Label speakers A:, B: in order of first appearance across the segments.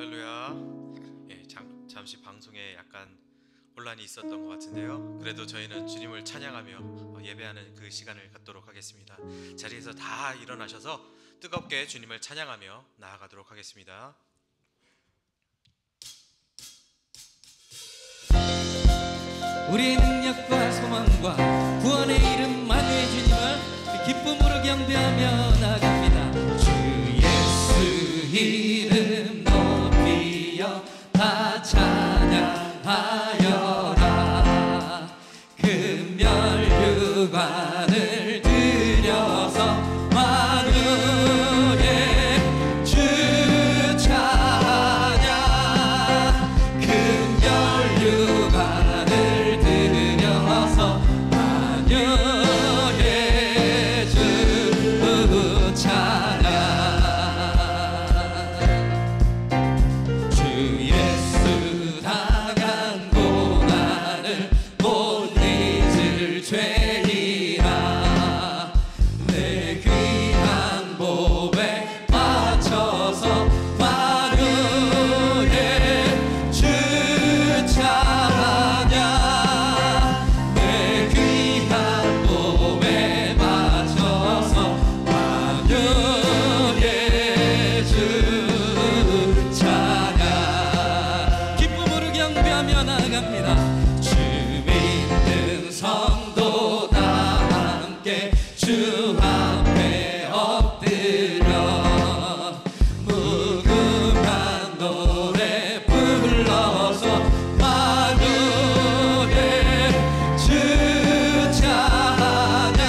A: 할렐루야. 잠시 방송에 약간 혼란이 있었던 것 같은데요. 그래도 저희는 주님을 찬양하며 예배하는 그 시간을 갖도록 하겠습니다. 자리에서 다 일어나셔서 뜨겁게 주님을 찬양하며 나아가도록 하겠습니다.
B: 우리의 능력과 소망과 구원의 이름 만유의 주님을 기쁨으로 경배하며 나아갑니다. 주 예수 이름 높이여 다 찬양하여라. 금멸유관을 들여서 만유의 주 찬양. 금멸유관을 들여서 만유의 주 찬양. 주 예수 당한 고난을 못 잊을 죄이라. 내 귀한 몸에 맞춰서 만유의 주 찬양. 내 귀한 몸에 맞춰서 만유의 주 찬양. 기쁨으로 경배하며 나아갑니다. 주 믿는 성도 다 함께 주 앞에 엎드려 무궁한 노래 불러서 만유의 주 찬양.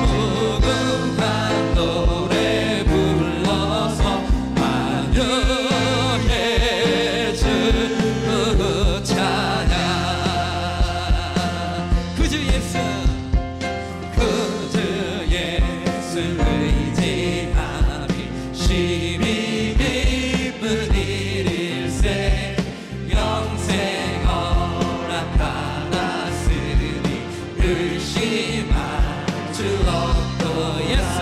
B: 무궁한 노래 불러서 만유의 주 찬양. 구주 예수 구주 예수 의지하리. 심히 기쁜 일일세. 영생 허락하았으니 의심할 주 없고. 예수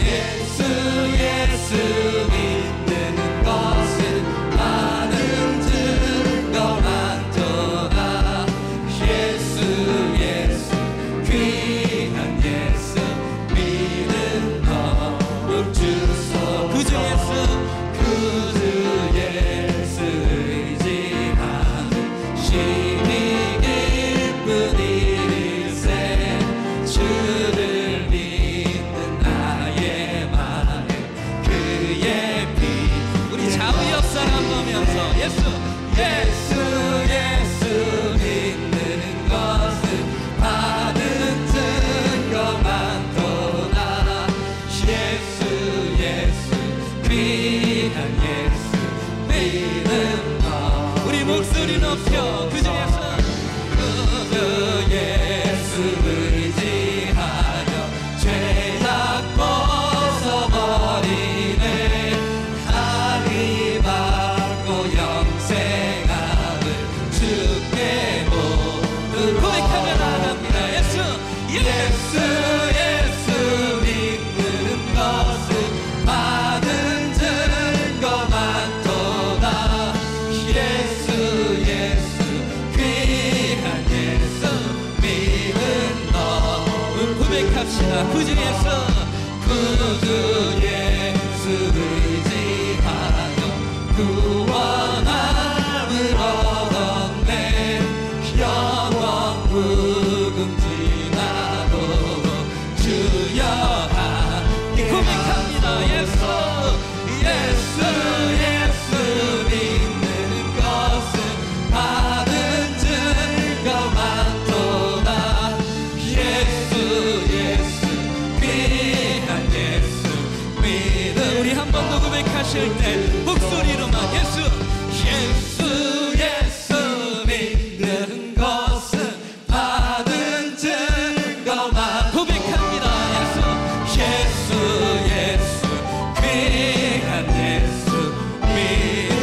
B: 예수 예수 믿는 것은 많은 증거 많도다. 예수 예수 귀한 예수 믿는 거룩 주소. 구주 예수 구주 예수 의지하는 심히 기쁜 일일세. 주를 믿는 나의 마음 그의 피. 우리 좌우 옆사람 보면서 예수 예수 예수 믿는 것은 받은 증거 많도다. 예수 예수 귀한 예수 믿는 것. 우리 목소리 높여 구주 예수 구주 예수 의지하여 죄악 벗어버리네. 하리 받고 영생함을 주께 모두 고백하며 나아갑니다. 예수 예수 예수 믿는 것은 받은 증거 많도다. 예수 예수 귀한 예수 믿는 너. 고백합시다. 구주 예수 구주 예수 의지하여 구원함을 얻었네. 영원 무궁지나도록 주여 함께 고백합니다. 예수 예수 예수 믿는 것은 받은 증거 많도다. 예수 예수 귀한 예수 믿음. 우리 한 번 더 고백하실 때 목소리로만 예수 예수 예수 믿는 것은 받은 증거만. 고백합니다. 예수 예수 예수 귀한 예수 믿는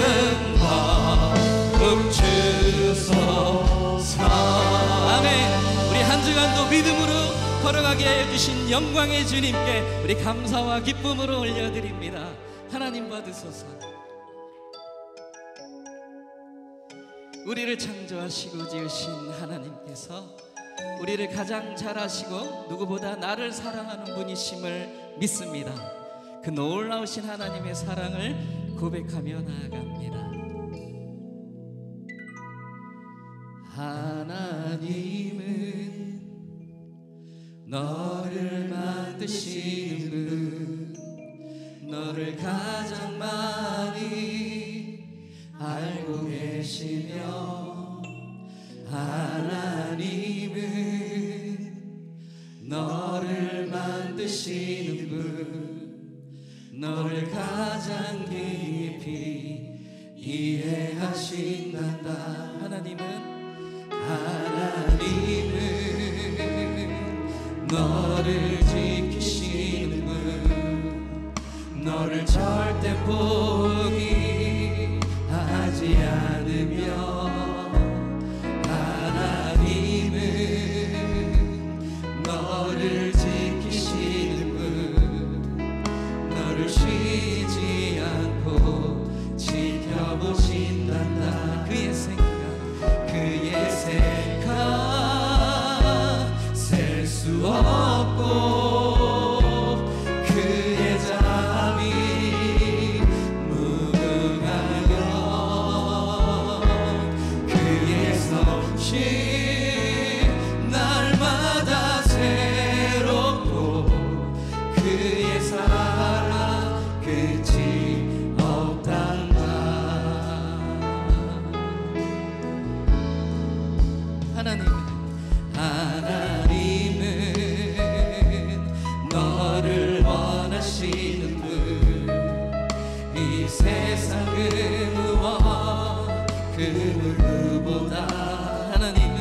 B: 거룩 주소서. 아멘. 우리 한 주간도 믿음으로 걸어가게 해주신 영광의 주님께 우리 감사와 기쁨으로 올려드립니다. 하나님 받으소서. 우리를 창조하시고 지으신 하나님께서 우리를 가장 잘 아시고 누구보다 나를 사랑하는 분이심을 믿습니다. 그 놀라우신 하나님의 사랑을 고백하며 나아갑니다. 하나님은 너를 만드시는 분, 너를 가장 많이 알고 계시며, 하나님은 너를 만드시는 분, 너를 가장 깊이 이해하신단다. 하나님은 너를 지키시는 분, 너를 절대 포기하지 않으며, 하나님은 너를 지키시는 분, 너를 쉬지 않고 지켜보신단다. 그의 생각 셀 수 없고, 그의 잠이 무궁하며, 그의 솜씨 날마다 새롭고, 그의 사랑 끝이 없단다. 하나님은 너를 원하시는 분, 이 세상의 무엇 그 누구보다. 하나님은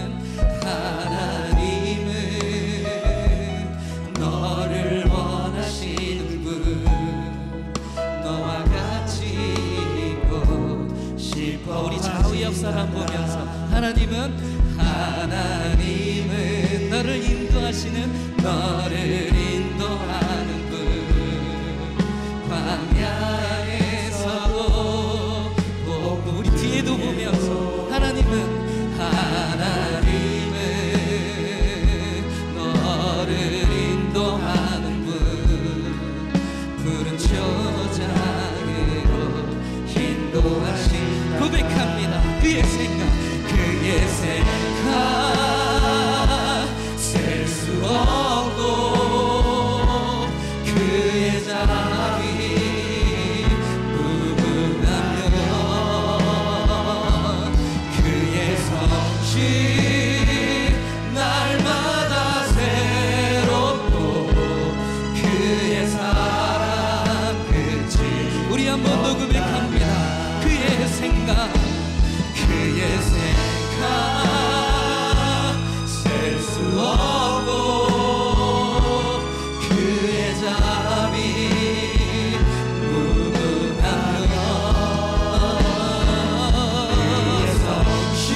B: 너를 원하시는 분, 너와 같이 있고 싶어. 우리 좌우 옆 사람 보면서 하나님은 너를 인도하시는, 너를 인도하는 분, 광야에서도 보고 우리 뒤에도 보면서 하나님은 너를 인도하는 분, 푸른 초장으로 인도하신. 고백합니다. 그의 생각 셀 수 없고, 그의 잠이 무궁하며, 그의 솜씨 날마다 새롭고, 그의 사랑 끝이. 우리 한 번 더 고백합니다. 그의 생각 셀 수 없고, 그의 잠이 무궁하며, 그의 솜씨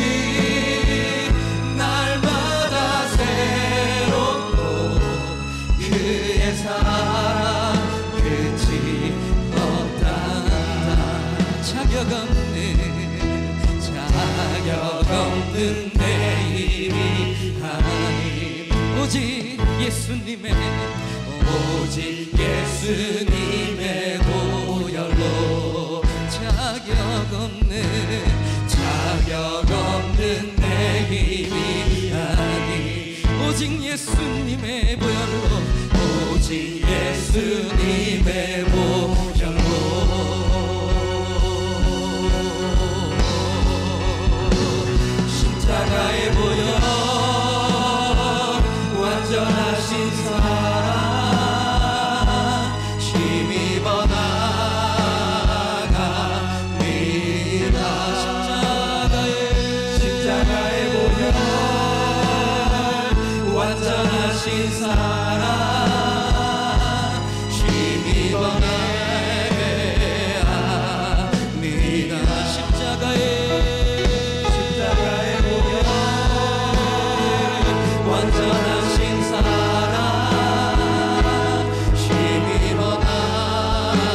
B: 날마다 새롭고, 그의 사랑 끝이 없단다. 자격 없는 내 힘이 하나님, 오직 예수님의 보혈로. 자격 없는 내 힘이 하나님, 오직 예수님의 보혈로, 오직 예수님의 보혈로. 십자가의 보혈, 완전하신 사랑 힘입어 나갑니다. 십자가의 보혈, 완전하신 사랑 힘입어 나갑니다. 십자가의 완전하신 사랑 힘입어 나갑니다.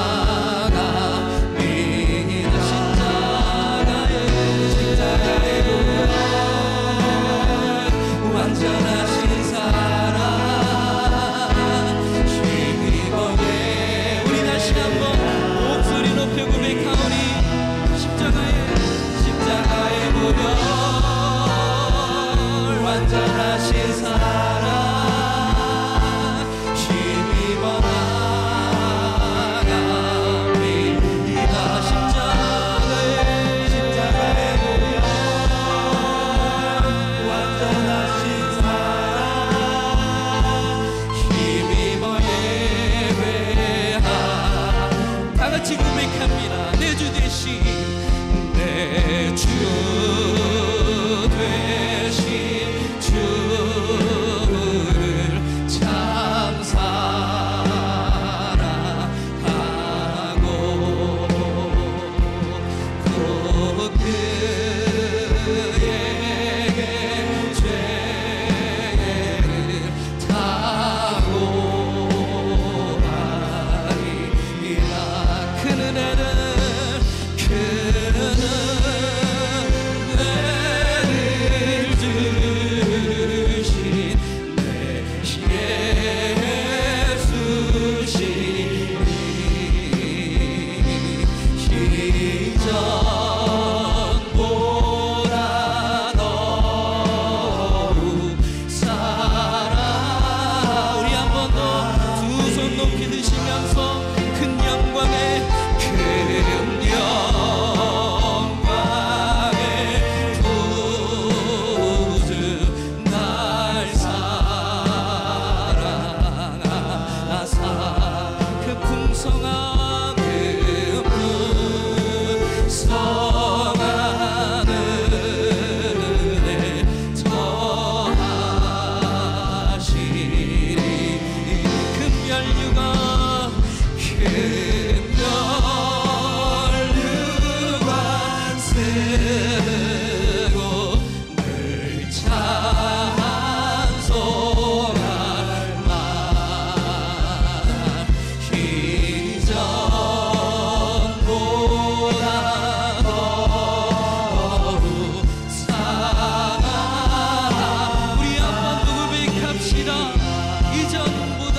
B: 십자가의 그에게 죄를 다 고하리라. 그 은혜를 주신 내 예수시니 시전보다 더욱 사랑. 우리 한 번 더 두 손 높이 드시면서 큰 영광에 큰 영광에 구주 날 사랑하사 그 풍성한 은혜 더하시리. 금연류가 쓰고 늘 찬송할 만 이전보다 더욱 사랑하라. 우리 한번 고백합시다. 이전보다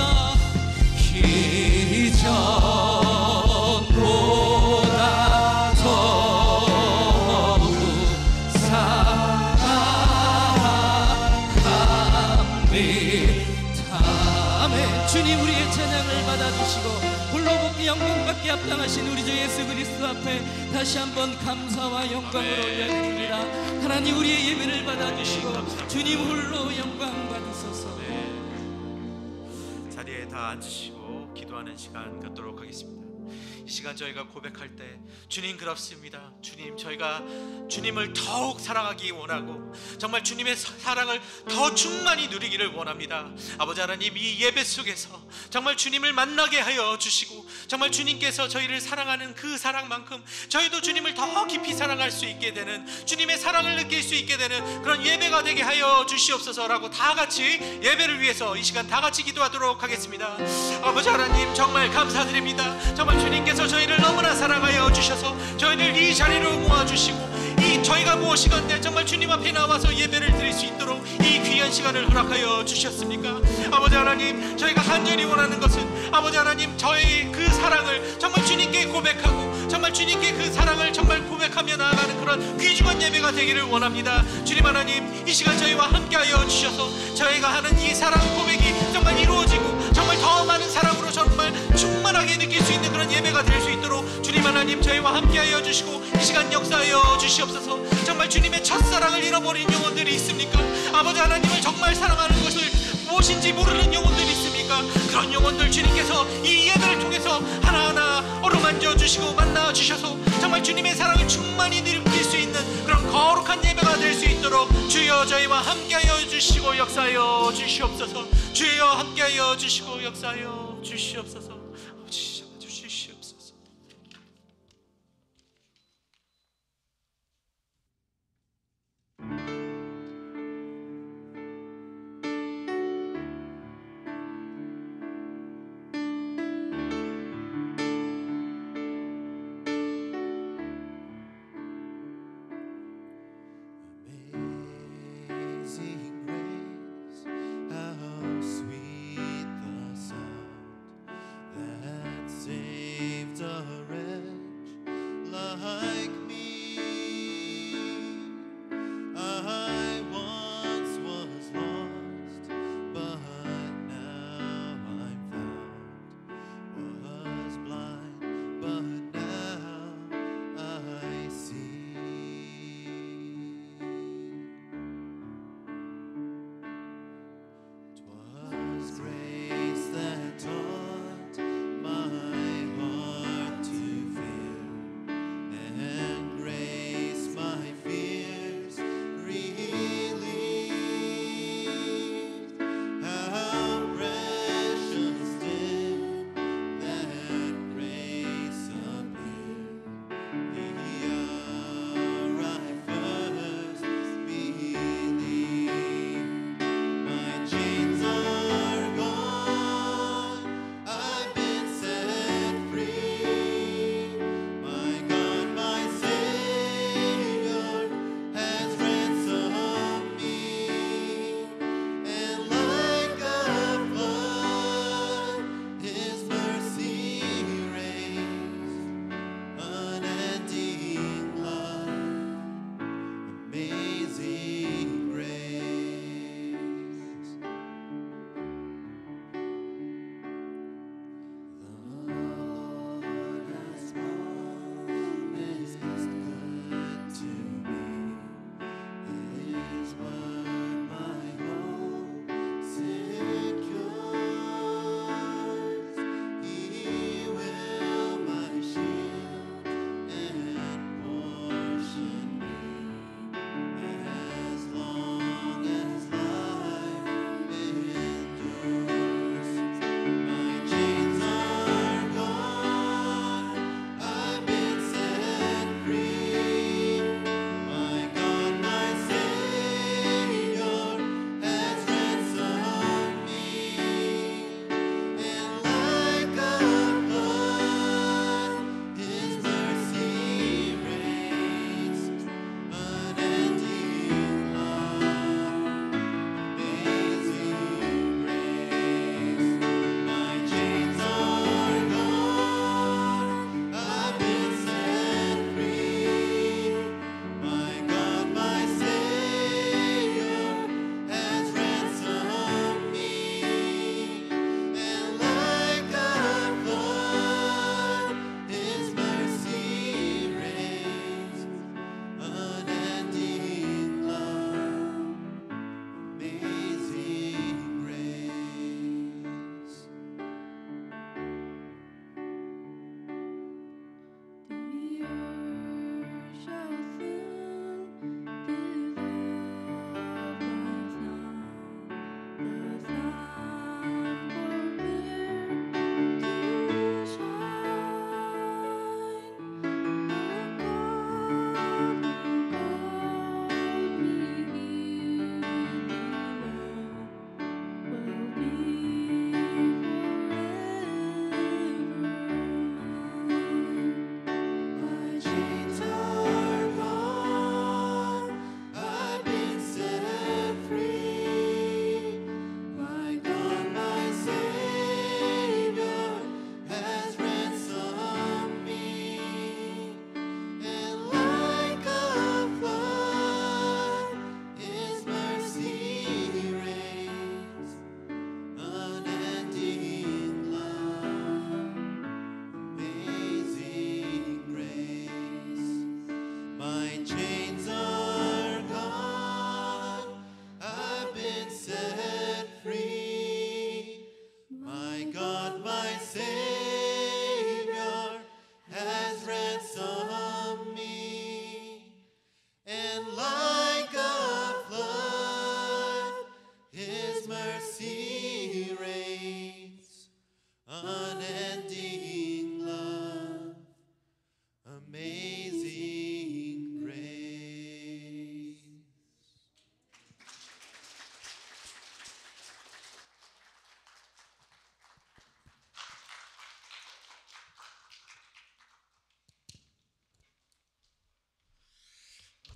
B: 더욱 사랑합니다. 아멘. 주님, 우리의 찬양을 받아주시고 홀로 복귀 영광받기 합당하신 우리 주 예수 그리스도 앞에 다시 한번 감사와 영광을 올려드립니다. 하나님, 우리의 예배를 받아주시고 주님 홀로 영광 받으소서.
A: 자리에 다 앉으시고 기도하는 시간 갖도록 하겠습니다. 이 시간 저희가 고백할 때 주님 그렇습니다. 주님, 저희가 주님을 더욱 사랑하기 원하고 정말 주님의 사랑을 더 충만히 누리기를 원합니다. 아버지 하나님, 이 예배 속에서 정말 주님을 만나게 하여 주시고 정말 주님께서 저희를 사랑하는 그 사랑만큼 저희도 주님을 더 깊이 사랑할 수 있게 되는, 주님의 사랑을 느낄 수 있게 되는 그런 예배가 되게 하여 주시옵소서라고 다 같이 예배를 위해서 이 시간 다 같이 기도하도록 하겠습니다. 아버지 하나님, 정말 감사드립니다. 정말 주님께서 저희를 너무나 사랑하여 주셔서 저희를 이 자리로 모아주시고 이 저희가 무엇이건데 정말 주님 앞에 나와서 예배를 드릴 수 있도록 이 귀한 시간을 허락하여 주셨습니까? 아버지 하나님, 저희가 간절히 원하는 것은 아버지 하나님, 저희 그 사랑을 정말 주님께 고백하고 정말 주님께 그 사랑을 정말 고백하며 나아가는 그런 귀중한 예배가 되기를 원합니다. 주님 하나님, 이 시간 저희와 함께하여 주셔서 저희가 하는 이 사랑 고백이 정말 이루어지고 정말 더 많은 사랑으로 정말 충만하게 느낄 수 있는 그런 예배가 될 수 있도록 주님 하나님, 저희와 함께하여 주시고 이 시간 역사하여 주시옵소서. 정말 주님의 첫사랑을 잃어버린 영혼들이 있습니까? 아버지 하나님을 정말 사랑하는 것을 무엇인지 모르는 영혼들이 있습니까? 그런 영혼들 주님께서 이 예배를 통해서 하나하나 어루만져 주시고 만나 주셔서 정말 주님의 사랑을 충만히 느낄 수 있는 그런 거룩한 예배가 될 수 있도록 주여 저희와 함께하여 주시고 역사하여 주시옵소서. 주여 함께하여 주시고 역사하여 주시옵소서.
C: Amazing grace, how sweet the sound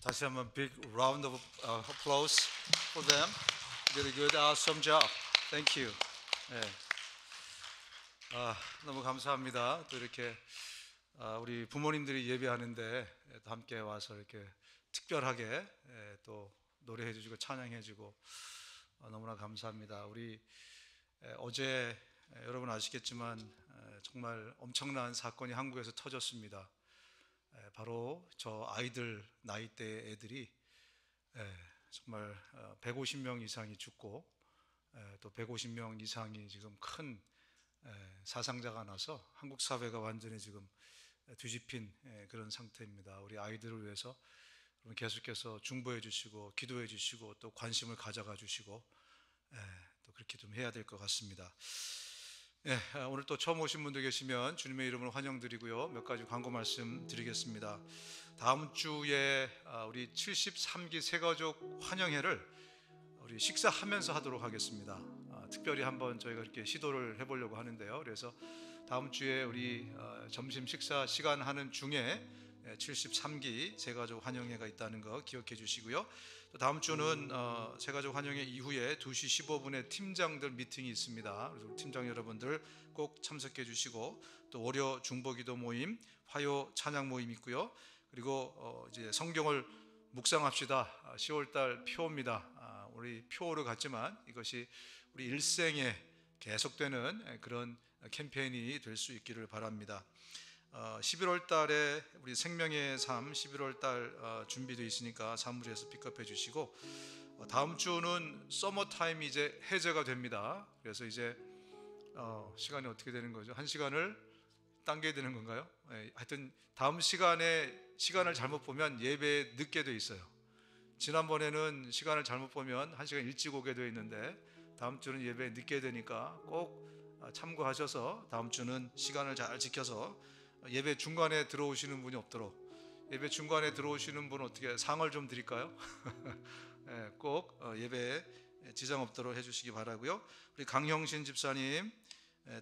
C: 다시 한번 big round of applause for them. Really good, awesome job. Thank you. 네. 너무 감사합니다. 또 이렇게 우리 부모님들이 예배하는데 또 함께 와서 이렇게 특별하게 또 노래해주시고 찬양해주고 너무나 감사합니다. 우리 어제 여러분 아시겠지만 정말 엄청난 사건이 한국에서 터졌습니다. 바로 저 아이들 나이대 애들이 정말 150명 이상이 죽고 또 150명 이상이 지금 큰 사상자가 나서 한국 사회가 완전히 지금 뒤집힌 그런 상태입니다. 우리 아이들을 위해서 계속해서 중보해 주시고 기도해 주시고 또 관심을 가져가 주시고 또 그렇게 좀 해야 될 것 같습니다. 오늘 또 처음 오신 분들 계시면 주님의 이름으로 환영드리고요. 몇 가지 광고 말씀 드리겠습니다. 다음 주에 우리 73기 새가족 환영회를 우리 식사하면서 하도록 하겠습니다. 특별히 한번 저희가 이렇게 시도를 해보려고 하는데요. 그래서 다음 주에 우리 점심 식사 시간 하는 중에 73기 새가족 환영회가 있다는 거 기억해 주시고요. 또 다음 주는 새가족 환영회 이후에 2시 15분에 팀장들 미팅이 있습니다. 그래서 팀장 여러분들 꼭 참석해 주시고 또 월요 중보기도 모임, 화요 찬양 모임 있고요. 그리고 이제 성경을 묵상합시다. 10월달 표입니다. 우리 표로 갔지만 이것이 우리 일생에 계속되는 그런 캠페인이 될 수 있기를 바랍니다. 11월 달에 우리 생명의 삶 11월 달 준비되어 있으니까 사무실에서 픽업해 주시고 다음 주는 서머 타임이 이제 해제가 됩니다. 그래서 이제 시간이 어떻게 되는 거죠? 한 시간을 당겨야 되는 건가요? 하여튼 다음 시간에 시간을 잘못 보면 예배에 늦게 돼 있어요. 지난번에는 시간을 잘못 보면 한 시간 일찍 오게 되어 있는데 다음 주는 예배에 늦게 되니까 꼭 참고하셔서 다음 주는 시간을 잘 지켜서 예배 중간에 들어오시는 분이 없도록 예배 중간에 들어오시는 분 어떻게 상을 좀 드릴까요? 꼭 예배에 지장 없도록 해주시기 바라고요. 우리 강형신 집사님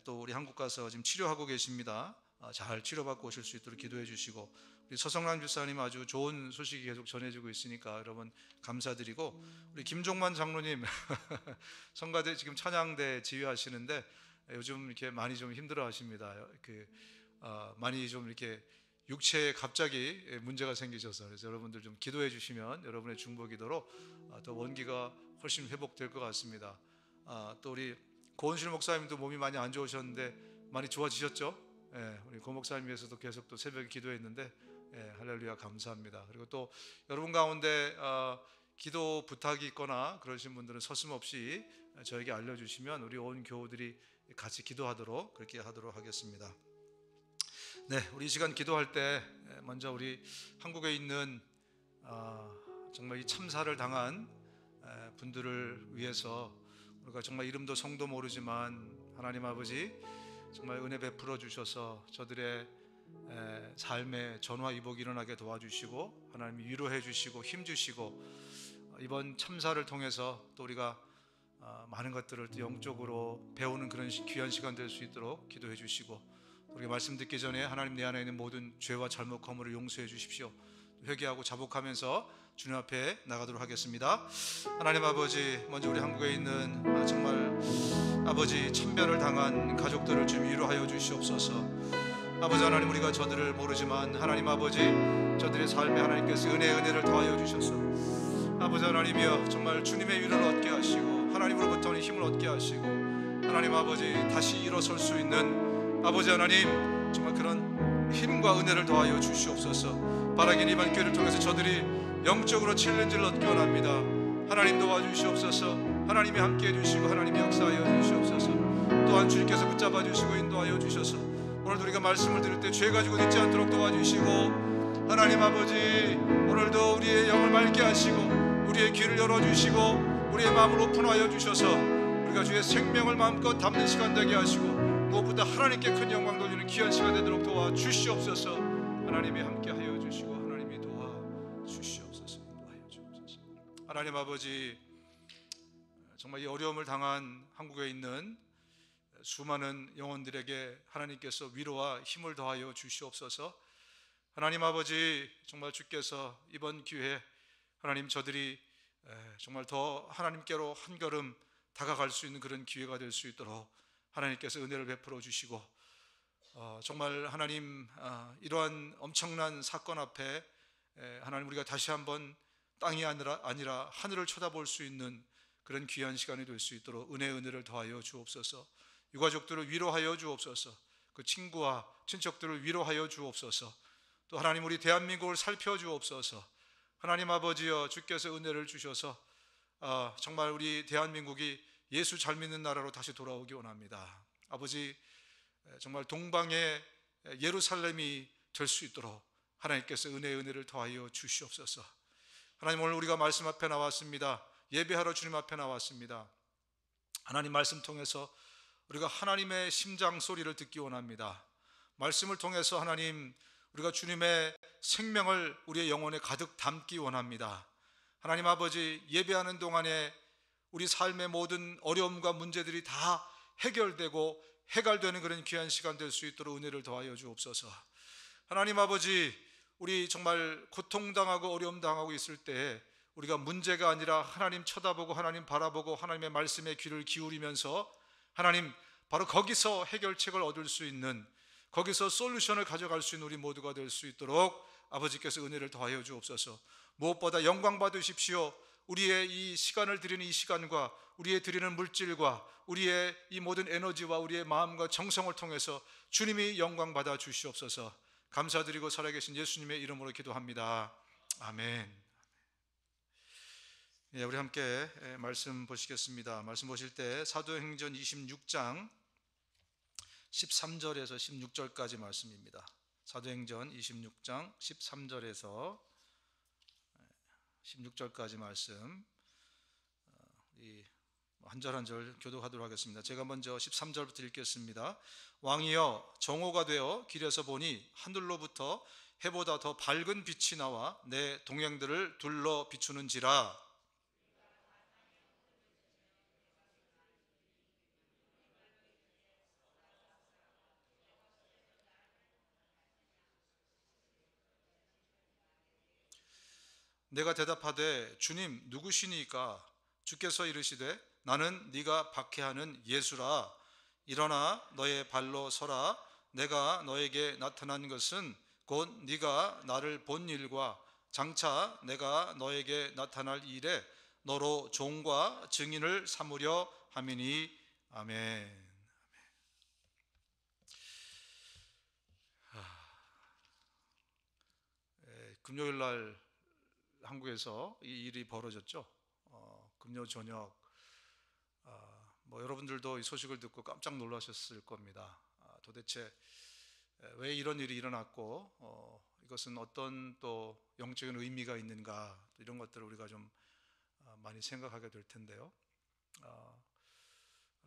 C: 또 우리 한국 가서 지금 치료하고 계십니다. 잘 치료받고 오실 수 있도록 기도해 주시고 우리 서성란 집사님 아주 좋은 소식이 계속 전해지고 있으니까 여러분 감사드리고 우리 김종만 장로님 성가대 지금 찬양대 지휘하시는데 요즘 이렇게 많이 좀 힘들어하십니다. 많이 좀 이렇게 육체에 갑자기 문제가 생기셔서 그래서 여러분들 좀 기도해 주시면 여러분의 중보 기도로 더 원기가 훨씬 회복될 것 같습니다. 또 우리 고은실 목사님도 몸이 많이 안 좋으셨는데 많이 좋아지셨죠? 우리 고 목사님 위해서도 계속 또 새벽에 기도했는데 할렐루야 감사합니다. 그리고 또 여러분 가운데 기도 부탁이 있거나 그러신 분들은 서슴없이 저에게 알려주시면 우리 온 교우들이 같이 기도하도록 그렇게 하도록 하겠습니다. 우리 이 시간 기도할 때 먼저 우리 한국에 있는 정말 이 참사를 당한 분들을 위해서 우리가 정말 이름도 성도 모르지만 하나님 아버지 정말 은혜 베풀어 주셔서 저들의 삶에 전화위복이 일어나게 도와주시고 하나님이 위로해 주시고 힘 주시고 이번 참사를 통해서 또 우리가 많은 것들을 또 영적으로 배우는 그런 귀한 시간 될 수 있도록 기도해 주시고 우리가 말씀 듣기 전에 하나님 내 안에 있는 모든 죄와 잘못 허물을 용서해 주십시오. 회개하고 자복하면서 주님 앞에 나가도록 하겠습니다. 하나님 아버지 먼저 우리 한국에 있는 정말 아버지 참변을 당한 가족들을 좀 위로하여 주시옵소서. 아버지 하나님 우리가 저들을 모르지만 하나님 아버지 저들의 삶에 하나님께서 은혜를 더하여 주셔서 아버지 하나님이여 정말 주님의 위로를 얻게 하시고 하나님으로부터 힘을 얻게 하시고 하나님 아버지 다시 일어설 수 있는 아버지 하나님 정말 그런 힘과 은혜를 더하여 주시옵소서. 바라긴 이번 교회를 통해서 저들이 영적으로 챌린지를 얻기 원합니다. 하나님 도와주시옵소서. 하나님이 함께해 주시고 하나님이 역사하여 주시옵소서. 또한 주님께서 붙잡아 주시고 인도하여 주셔서 오늘도 우리가 말씀을 들을 때 죄 가지고 늦지 않도록 도와주시고 하나님 아버지 오늘도 우리의 영을 맑게 하시고 우리의 귀를 열어주시고 우리의 마음을 오픈하여 주셔서 우리가 주의 생명을 마음껏 담는 시간 되게 하시고 무엇보다 하나님께 큰 영광 돌리는 귀한 시간 되도록 도와주시옵소서. 하나님이 함께하여 주시고 하나님이 도와주시옵소서. 인도하여 주옵소서. 하나님 아버지 정말 이 어려움을 당한 한국에 있는 수많은 영혼들에게 하나님께서 위로와 힘을 더하여 주시옵소서. 하나님 아버지 정말 주께서 이번 기회에 하나님, 저들이 정말 더 하나님께로 한 걸음 다가갈 수 있는 그런 기회가 될 수 있도록 하나님께서 은혜를 베풀어 주시고, 정말 하나님, 이러한 엄청난 사건 앞에 하나님, 우리가 다시 한번 땅이 아니라 하늘을 쳐다볼 수 있는 그런 귀한 시간이 될 수 있도록 은혜를 더하여 주옵소서. 유가족들을 위로하여 주옵소서. 그 친구와 친척들을 위로하여 주옵소서. 또 하나님, 우리 대한민국을 살펴주옵소서. 하나님 아버지여, 주께서 은혜를 주셔서 정말 우리 대한민국이 예수 잘 믿는 나라로 다시 돌아오기 원합니다. 아버지, 정말 동방의 예루살렘이 될 수 있도록 하나님께서 은혜를 더하여 주시옵소서. 하나님, 오늘 우리가 말씀 앞에 나왔습니다. 예배하러 주님 앞에 나왔습니다. 하나님, 말씀 통해서 우리가 하나님의 심장 소리를 듣기 원합니다. 말씀을 통해서 하나님, 우리가 주님의 생명을 우리의 영혼에 가득 담기 원합니다. 하나님 아버지, 예배하는 동안에 우리 삶의 모든 어려움과 문제들이 다 해결되고 해갈되는 그런 귀한 시간 될 수 있도록 은혜를 더하여 주옵소서. 하나님 아버지, 우리 정말 고통당하고 어려움 당하고 있을 때 우리가 문제가 아니라 하나님 쳐다보고 하나님 바라보고 하나님의 말씀에 귀를 기울이면서 하나님, 바로 거기서 해결책을 얻을 수 있는, 거기서 솔루션을 가져갈 수 있는 우리 모두가 될 수 있도록 아버지께서 은혜를 더하여 주옵소서. 무엇보다 영광 받으십시오. 우리의 이 시간을 드리는 이 시간과 우리의 드리는 물질과 우리의 이 모든 에너지와 우리의 마음과 정성을 통해서 주님이 영광 받아 주시옵소서. 감사드리고 살아계신 예수님의 이름으로 기도합니다. 아멘. 예, 우리 함께 말씀 보시겠습니다. 말씀 보실 때 사도행전 26장 13절에서 16절까지 말씀입니다. 사도행전 26장 13절에서 16절까지 말씀, 한 절 한 절 교독하도록 하겠습니다. 제가 먼저 13절부터 읽겠습니다. 왕이여, 정오가 되어 길에서 보니 하늘로부터 해보다 더 밝은 빛이 나와 내 동행들을 둘러 비추는지라. 내가 대답하되 주님 누구시니까? 주께서 이르시되 나는 네가 박해하는 예수라. 일어나 너의 발로 서라. 내가 너에게 나타난 것은 곧 네가 나를 본 일과 장차 내가 너에게 나타날 일에 너로 종과 증인을 삼으려 함이니. 아멘. 금요일 날 한국에서 이 일이 벌어졌죠. 금요 저녁, 여러분들도 이 소식을 듣고 깜짝 놀라셨을 겁니다. 도대체 왜 이런 일이 일어났고 이것은 어떤 또 영적인 의미가 있는가, 이런 것들을 우리가 좀 많이 생각하게 될 텐데요.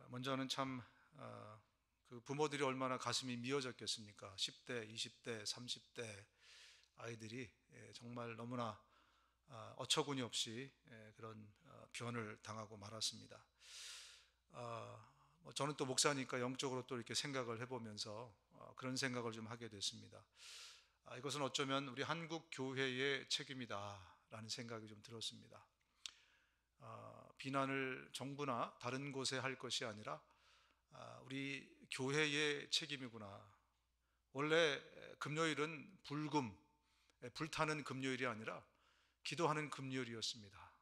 C: 먼저는 참 그 부모들이 얼마나 가슴이 미어졌겠습니까? 10대, 20대, 30대 아이들이 정말 너무나 어처구니 없이 그런 변을 당하고 말았습니다. 저는 또 목사니까 영적으로 또 이렇게 생각을 해보면서 그런 생각을 좀 하게 됐습니다. 이것은 어쩌면 우리 한국 교회의 책임이다라는 생각이 좀 들었습니다. 비난을 정부나 다른 곳에 할 것이 아니라 우리 교회의 책임이구나. 원래 금요일은 불타는 금요일이 아니라 기도하는 금요일이었습니다.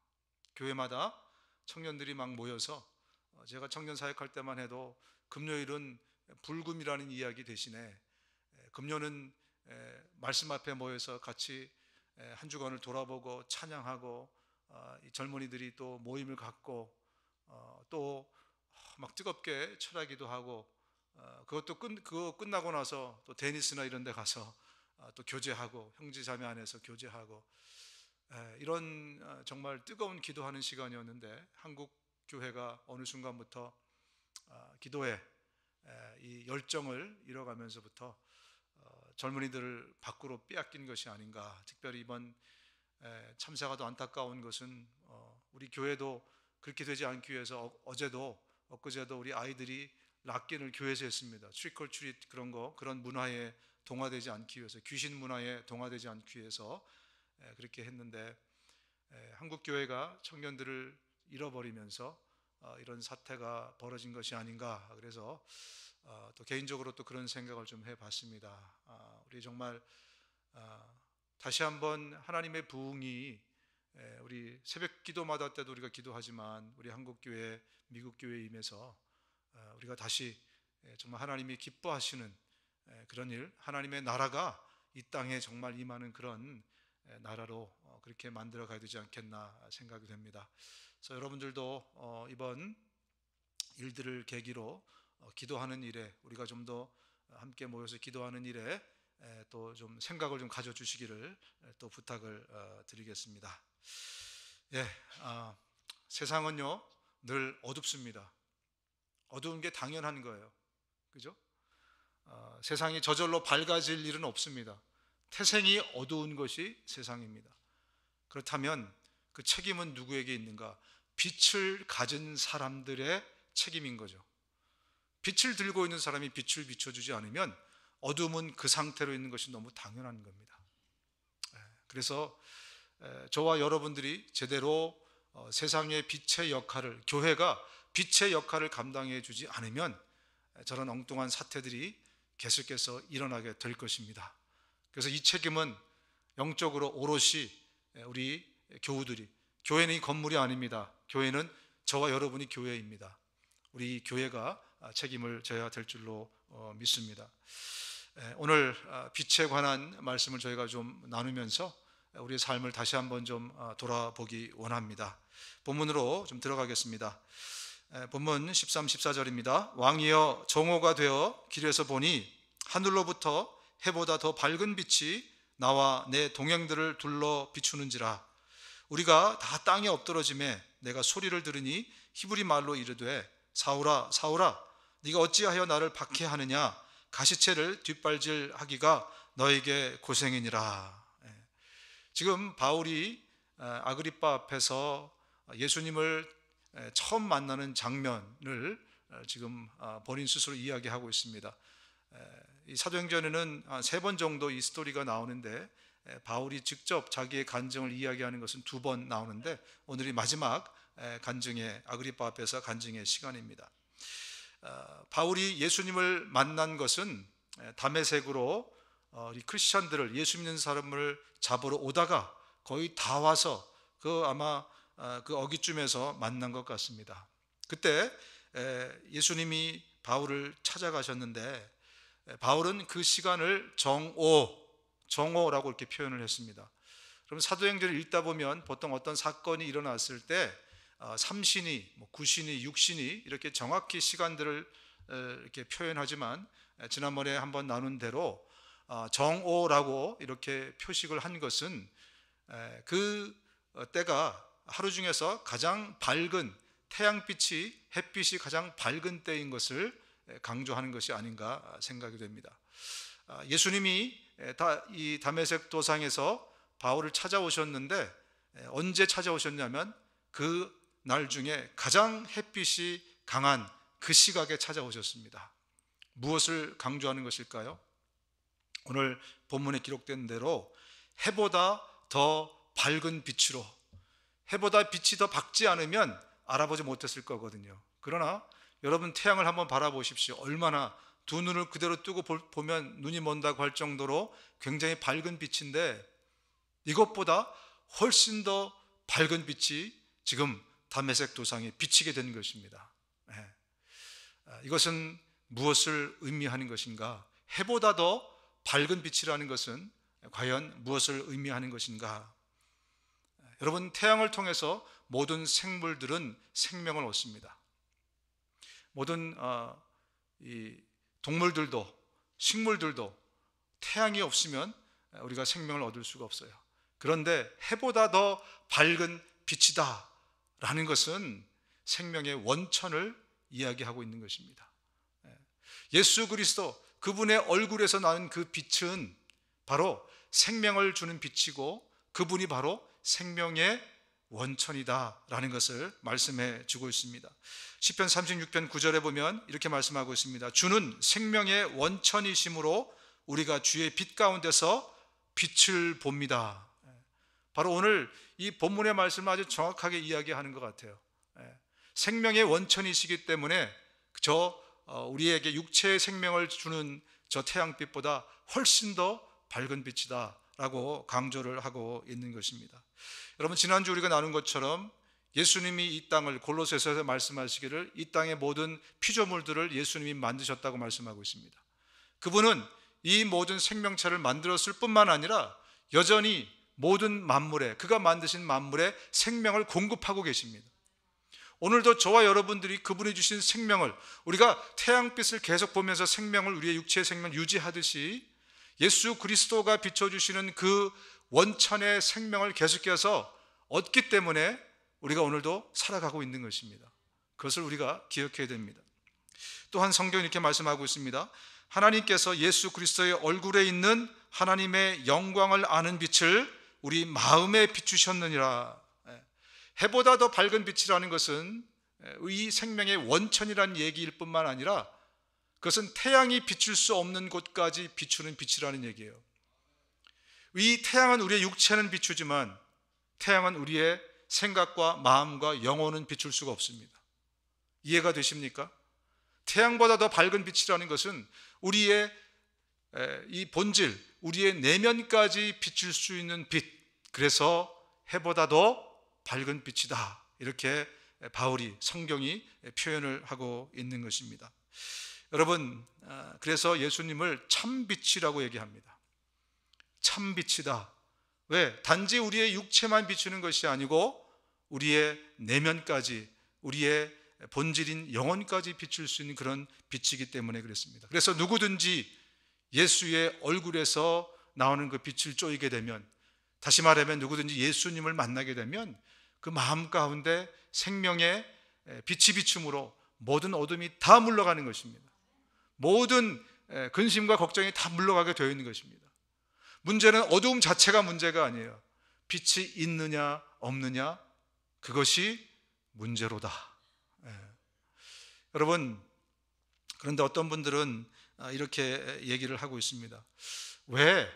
C: 교회마다 청년들이 막 모여서, 제가 청년 사역할 때만 해도 금요일은 불금이라는 이야기 대신에 금요는 말씀 앞에 모여서 같이 한 주간을 돌아보고 찬양하고, 이 젊은이들이 또 모임을 갖고 또 막 뜨겁게 철하기도 하고, 그거 끝나고 나서 또 테니스나 이런 데 가서 또 교제하고, 형제 자매 안에서 교제하고, 이런 정말 뜨거운 기도하는 시간이었는데, 한국 교회가 어느 순간부터 기도에 이 열정을 잃어가면서부터 젊은이들을 밖으로 빼앗긴 것이 아닌가. 특별히 이번 참사가 더 안타까운 것은 우리 교회도 그렇게 되지 않기 위해서 엊그제도 우리 아이들이 락긴을 교회에서 했습니다. 트릭 올 트릿, 그런 문화에 동화되지 않기 위해서, 귀신 문화에 동화되지 않기 위해서 그렇게 했는데, 한국 교회가 청년들을 잃어버리면서 이런 사태가 벌어진 것이 아닌가. 그래서 또 개인적으로 또 그런 생각을 좀 해봤습니다. 우리 정말 다시 한번 하나님의 부흥이 우리 새벽 기도마다 때도 우리가 기도하지만 우리 한국 교회, 미국 교회에 임해서 우리가 다시 정말 하나님이 기뻐하시는 그런 일, 하나님의 나라가 이 땅에 정말 임하는 그런 나라로 그렇게 만들어 가야 되지 않겠나 생각이 됩니다. 그래서 여러분들도 이번 일들을 계기로 기도하는 일에, 우리가 좀 더 함께 모여서 기도하는 일에 또 좀 생각을 좀 가져주시기를 또 부탁을 드리겠습니다. 세상은요 늘 어둡습니다. 어두운 게 당연한 거예요. 그죠? 세상이 저절로 밝아질 일은 없습니다. 태생이 어두운 것이 세상입니다. 그렇다면 그 책임은 누구에게 있는가? 빛을 가진 사람들의 책임인 거죠. 빛을 들고 있는 사람이 빛을 비춰주지 않으면 어둠은 그 상태로 있는 것이 너무 당연한 겁니다. 그래서 저와 여러분들이 제대로 세상의 빛의 역할을, 교회가 빛의 역할을 감당해 주지 않으면 저런 엉뚱한 사태들이 계속해서 일어나게 될 것입니다. 그래서 이 책임은 영적으로 오롯이 우리 교우들이, 교회는 이 건물이 아닙니다. 교회는 저와 여러분이 교회입니다. 우리 교회가 책임을 져야 될 줄로 믿습니다. 오늘 빛에 관한 말씀을 저희가 좀 나누면서 우리의 삶을 다시 한번 좀 돌아보기 원합니다. 본문으로 좀 들어가겠습니다. 본문 13, 14절입니다. 왕이여 정오가 되어 길에서 보니 하늘로부터 해보다 더 밝은 빛이 나와 내 동행들을 둘러 비추는지라. 우리가 다 땅에 엎드러짐에 내가 소리를 들으니 히브리 말로 이르되 사울아 사울아 네가 어찌하여 나를 박해하느냐. 가시체를 뒷발질하기가 너에게 고생이니라. 지금 바울이 아그리빠 앞에서 예수님을 처음 만나는 장면을 지금 본인 스스로 이야기하고 있습니다. 이 사도행전에는 3번 정도 이 스토리가 나오는데 바울이 직접 자기의 간증을 이야기하는 것은 2번 나오는데 오늘이 마지막 간증의, 아그리빠 앞에서 간증의 시간입니다. 바울이 예수님을 만난 것은 다메섹으로 이 크리스천들을, 예수 믿는 사람을 잡으러 오다가 거의 다 와서 아마 그 어기쯤에서 만난 것 같습니다. 그때 예수님이 바울을 찾아가셨는데 바울은 그 시간을 정오라고 이렇게 표현을 했습니다. 그럼 사도행전을 읽다 보면 보통 어떤 사건이 일어났을 때 3신이, 9신이, 6신이 이렇게 정확히 시간들을 이렇게 표현하지만 지난번에 한번 나눈 대로 정오라고 이렇게 표식을 한 것은 그 때가 하루 중에서 가장 밝은, 태양빛이, 햇빛이 가장 밝은 때인 것을 강조하는 것이 아닌가 생각이 됩니다. 예수님이 이 다메섹 도상에서 바울을 찾아오셨는데 언제 찾아오셨냐면 그 날 중에 가장 햇빛이 강한 그 시각에 찾아오셨습니다. 무엇을 강조하는 것일까요? 오늘 본문에 기록된 대로 해보다 더 밝은 빛으로, 해보다 빛이 더 밝지 않으면 알아보지 못했을 거거든요. 그러나 여러분 태양을 한번 바라보십시오. 얼마나 두 눈을 그대로 뜨고 보면 눈이 먼다고 할 정도로 굉장히 밝은 빛인데 이것보다 훨씬 더 밝은 빛이 지금 다메섹 도상에 비치게 된 것입니다. 이것은 무엇을 의미하는 것인가? 해보다 더 밝은 빛이라는 것은 과연 무엇을 의미하는 것인가? 여러분, 태양을 통해서 모든 생물들은 생명을 얻습니다. 모든 이 동물들도 식물들도 태양이 없으면 우리가 생명을 얻을 수가 없어요. 그런데 해보다 더 밝은 빛이다 라는 것은 생명의 원천을 이야기하고 있는 것입니다. 예수 그리스도, 그분의 얼굴에서 나는 그 빛은 바로 생명을 주는 빛이고 그분이 바로 생명의 원천이다 라는 것을 말씀해 주고 있습니다. 시편 36편 9절에 보면 이렇게 말씀하고 있습니다. 주는 생명의 원천이심으로 우리가 주의 빛 가운데서 빛을 봅니다. 바로 오늘 이 본문의 말씀을 아주 정확하게 이야기하는 것 같아요. 생명의 원천이시기 때문에 우리에게 육체의 생명을 주는 저 태양빛보다 훨씬 더 밝은 빛이다 라고 강조를 하고 있는 것입니다. 여러분, 지난주 우리가 나눈 것처럼 예수님이 이 땅을, 골로새서에서 말씀하시기를 이 땅의 모든 피조물들을 예수님이 만드셨다고 말씀하고 있습니다. 그분은 이 모든 생명체를 만들었을 뿐만 아니라 여전히 모든 만물에, 그가 만드신 만물에 생명을 공급하고 계십니다. 오늘도 저와 여러분들이 그분이 주신 생명을, 우리가 태양빛을 계속 보면서 생명을, 우리의 육체의 생명을 유지하듯이 예수 그리스도가 비춰주시는 그 원천의 생명을 계속해서 얻기 때문에 우리가 오늘도 살아가고 있는 것입니다. 그것을 우리가 기억해야 됩니다. 또한 성경이 이렇게 말씀하고 있습니다. 하나님께서 예수 그리스도의 얼굴에 있는 하나님의 영광을 아는 빛을 우리 마음에 비추셨느니라. 해보다 더 밝은 빛이라는 것은 이 생명의 원천이라는 얘기일 뿐만 아니라 그것은 태양이 비출 수 없는 곳까지 비추는 빛이라는 얘기예요. 이 태양은 우리의 육체는 비추지만 태양은 우리의 생각과 마음과 영혼은 비출 수가 없습니다. 이해가 되십니까? 태양보다 더 밝은 빛이라는 것은 우리의 이 본질, 우리의 내면까지 비출 수 있는 빛, 그래서 해보다 더 밝은 빛이다, 이렇게 바울이, 성경이 표현을 하고 있는 것입니다. 여러분, 그래서 예수님을 참빛이라고 얘기합니다. 참빛이다. 왜? 단지 우리의 육체만 비추는 것이 아니고 우리의 내면까지, 우리의 본질인 영혼까지 비출 수 있는 그런 빛이기 때문에 그렇습니다. 그래서 누구든지 예수의 얼굴에서 나오는 그 빛을 쪼이게 되면, 다시 말하면 누구든지 예수님을 만나게 되면 그 마음 가운데 생명의 빛이 비춤으로 모든 어둠이 다 물러가는 것입니다. 모든 근심과 걱정이 다 물러가게 되어 있는 것입니다. 문제는 어두움 자체가 문제가 아니에요. 빛이 있느냐 없느냐, 그것이 문제로다. 여러분, 그런데 어떤 분들은 이렇게 얘기를 하고 있습니다. 왜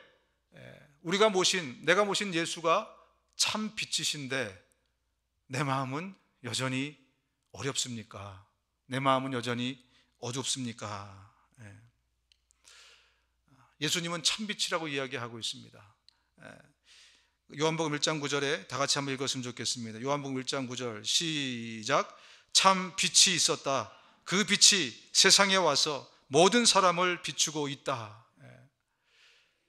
C: 내가 모신 예수가 참 빛이신데 내 마음은 여전히 어렵습니까? 내 마음은 여전히 어둡습니까? 예수님은 참빛이라고 이야기하고 있습니다. 요한복음 1장 9절에 다 같이 한번 읽었으면 좋겠습니다. 요한복음 1장 9절 시작. 참 빛이 있었다. 그 빛이 세상에 와서 모든 사람을 비추고 있다.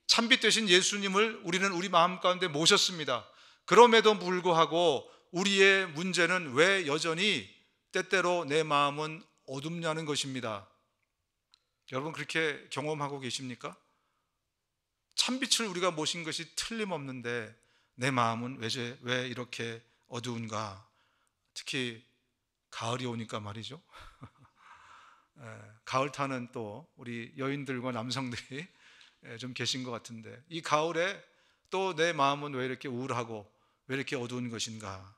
C: 참빛 되신 예수님을 우리는 우리 마음 가운데 모셨습니다. 그럼에도 불구하고 우리의 문제는 왜 여전히 때때로 내 마음은 어둡냐는 것입니다. 여러분, 그렇게 경험하고 계십니까? 참빛을 우리가 모신 것이 틀림없는데 내 마음은 왜 이렇게 어두운가? 특히 가을이 오니까 말이죠. 가을 타는 또 우리 여인들과 남성들이 좀 계신 것 같은데, 이 가을에 또 내 마음은 왜 이렇게 우울하고 왜 이렇게 어두운 것인가?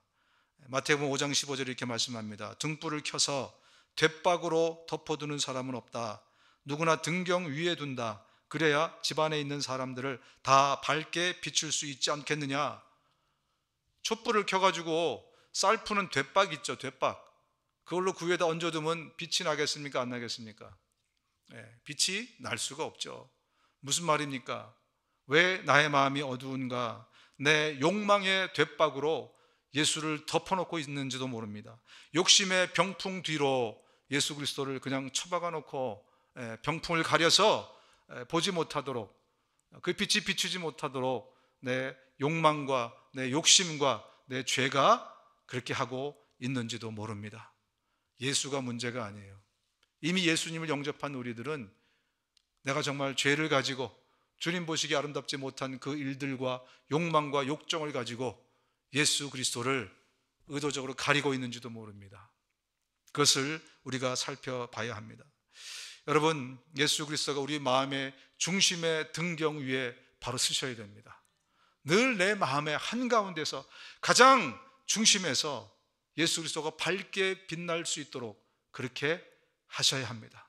C: 마태복음 5장 15절에 이렇게 말씀합니다. 등불을 켜서 돛박으로 덮어두는 사람은 없다. 누구나 등경 위에 둔다. 그래야 집안에 있는 사람들을 다 밝게 비출 수 있지 않겠느냐? 촛불을 켜가지고 쌀 푸는 돛박 있죠, 돛박. 그걸로 그 위에다 얹어두면 빛이 나겠습니까? 안 나겠습니까? 빛이 날 수가 없죠. 무슨 말입니까? 왜 나의 마음이 어두운가? 내 욕망의 돛박으로 예수를 덮어놓고 있는지도 모릅니다. 욕심의 병풍 뒤로 예수 그리스도를 그냥 처박아 놓고 병풍을 가려서 보지 못하도록, 그 빛이 비추지 못하도록 내 욕망과 내 욕심과 내 죄가 그렇게 하고 있는지도 모릅니다. 예수가 문제가 아니에요. 이미 예수님을 영접한 우리들은 내가 정말 죄를 가지고 주님 보시기 아름답지 못한 그 일들과 욕망과 욕정을 가지고 예수 그리스도를 의도적으로 가리고 있는지도 모릅니다. 그것을 우리가 살펴봐야 합니다. 여러분, 예수 그리스도가 우리 마음의 중심의 등경 위에 바로 서셔야 됩니다. 늘 내 마음의 한가운데서 가장 중심에서 예수 그리스도가 밝게 빛날 수 있도록 그렇게 하셔야 합니다.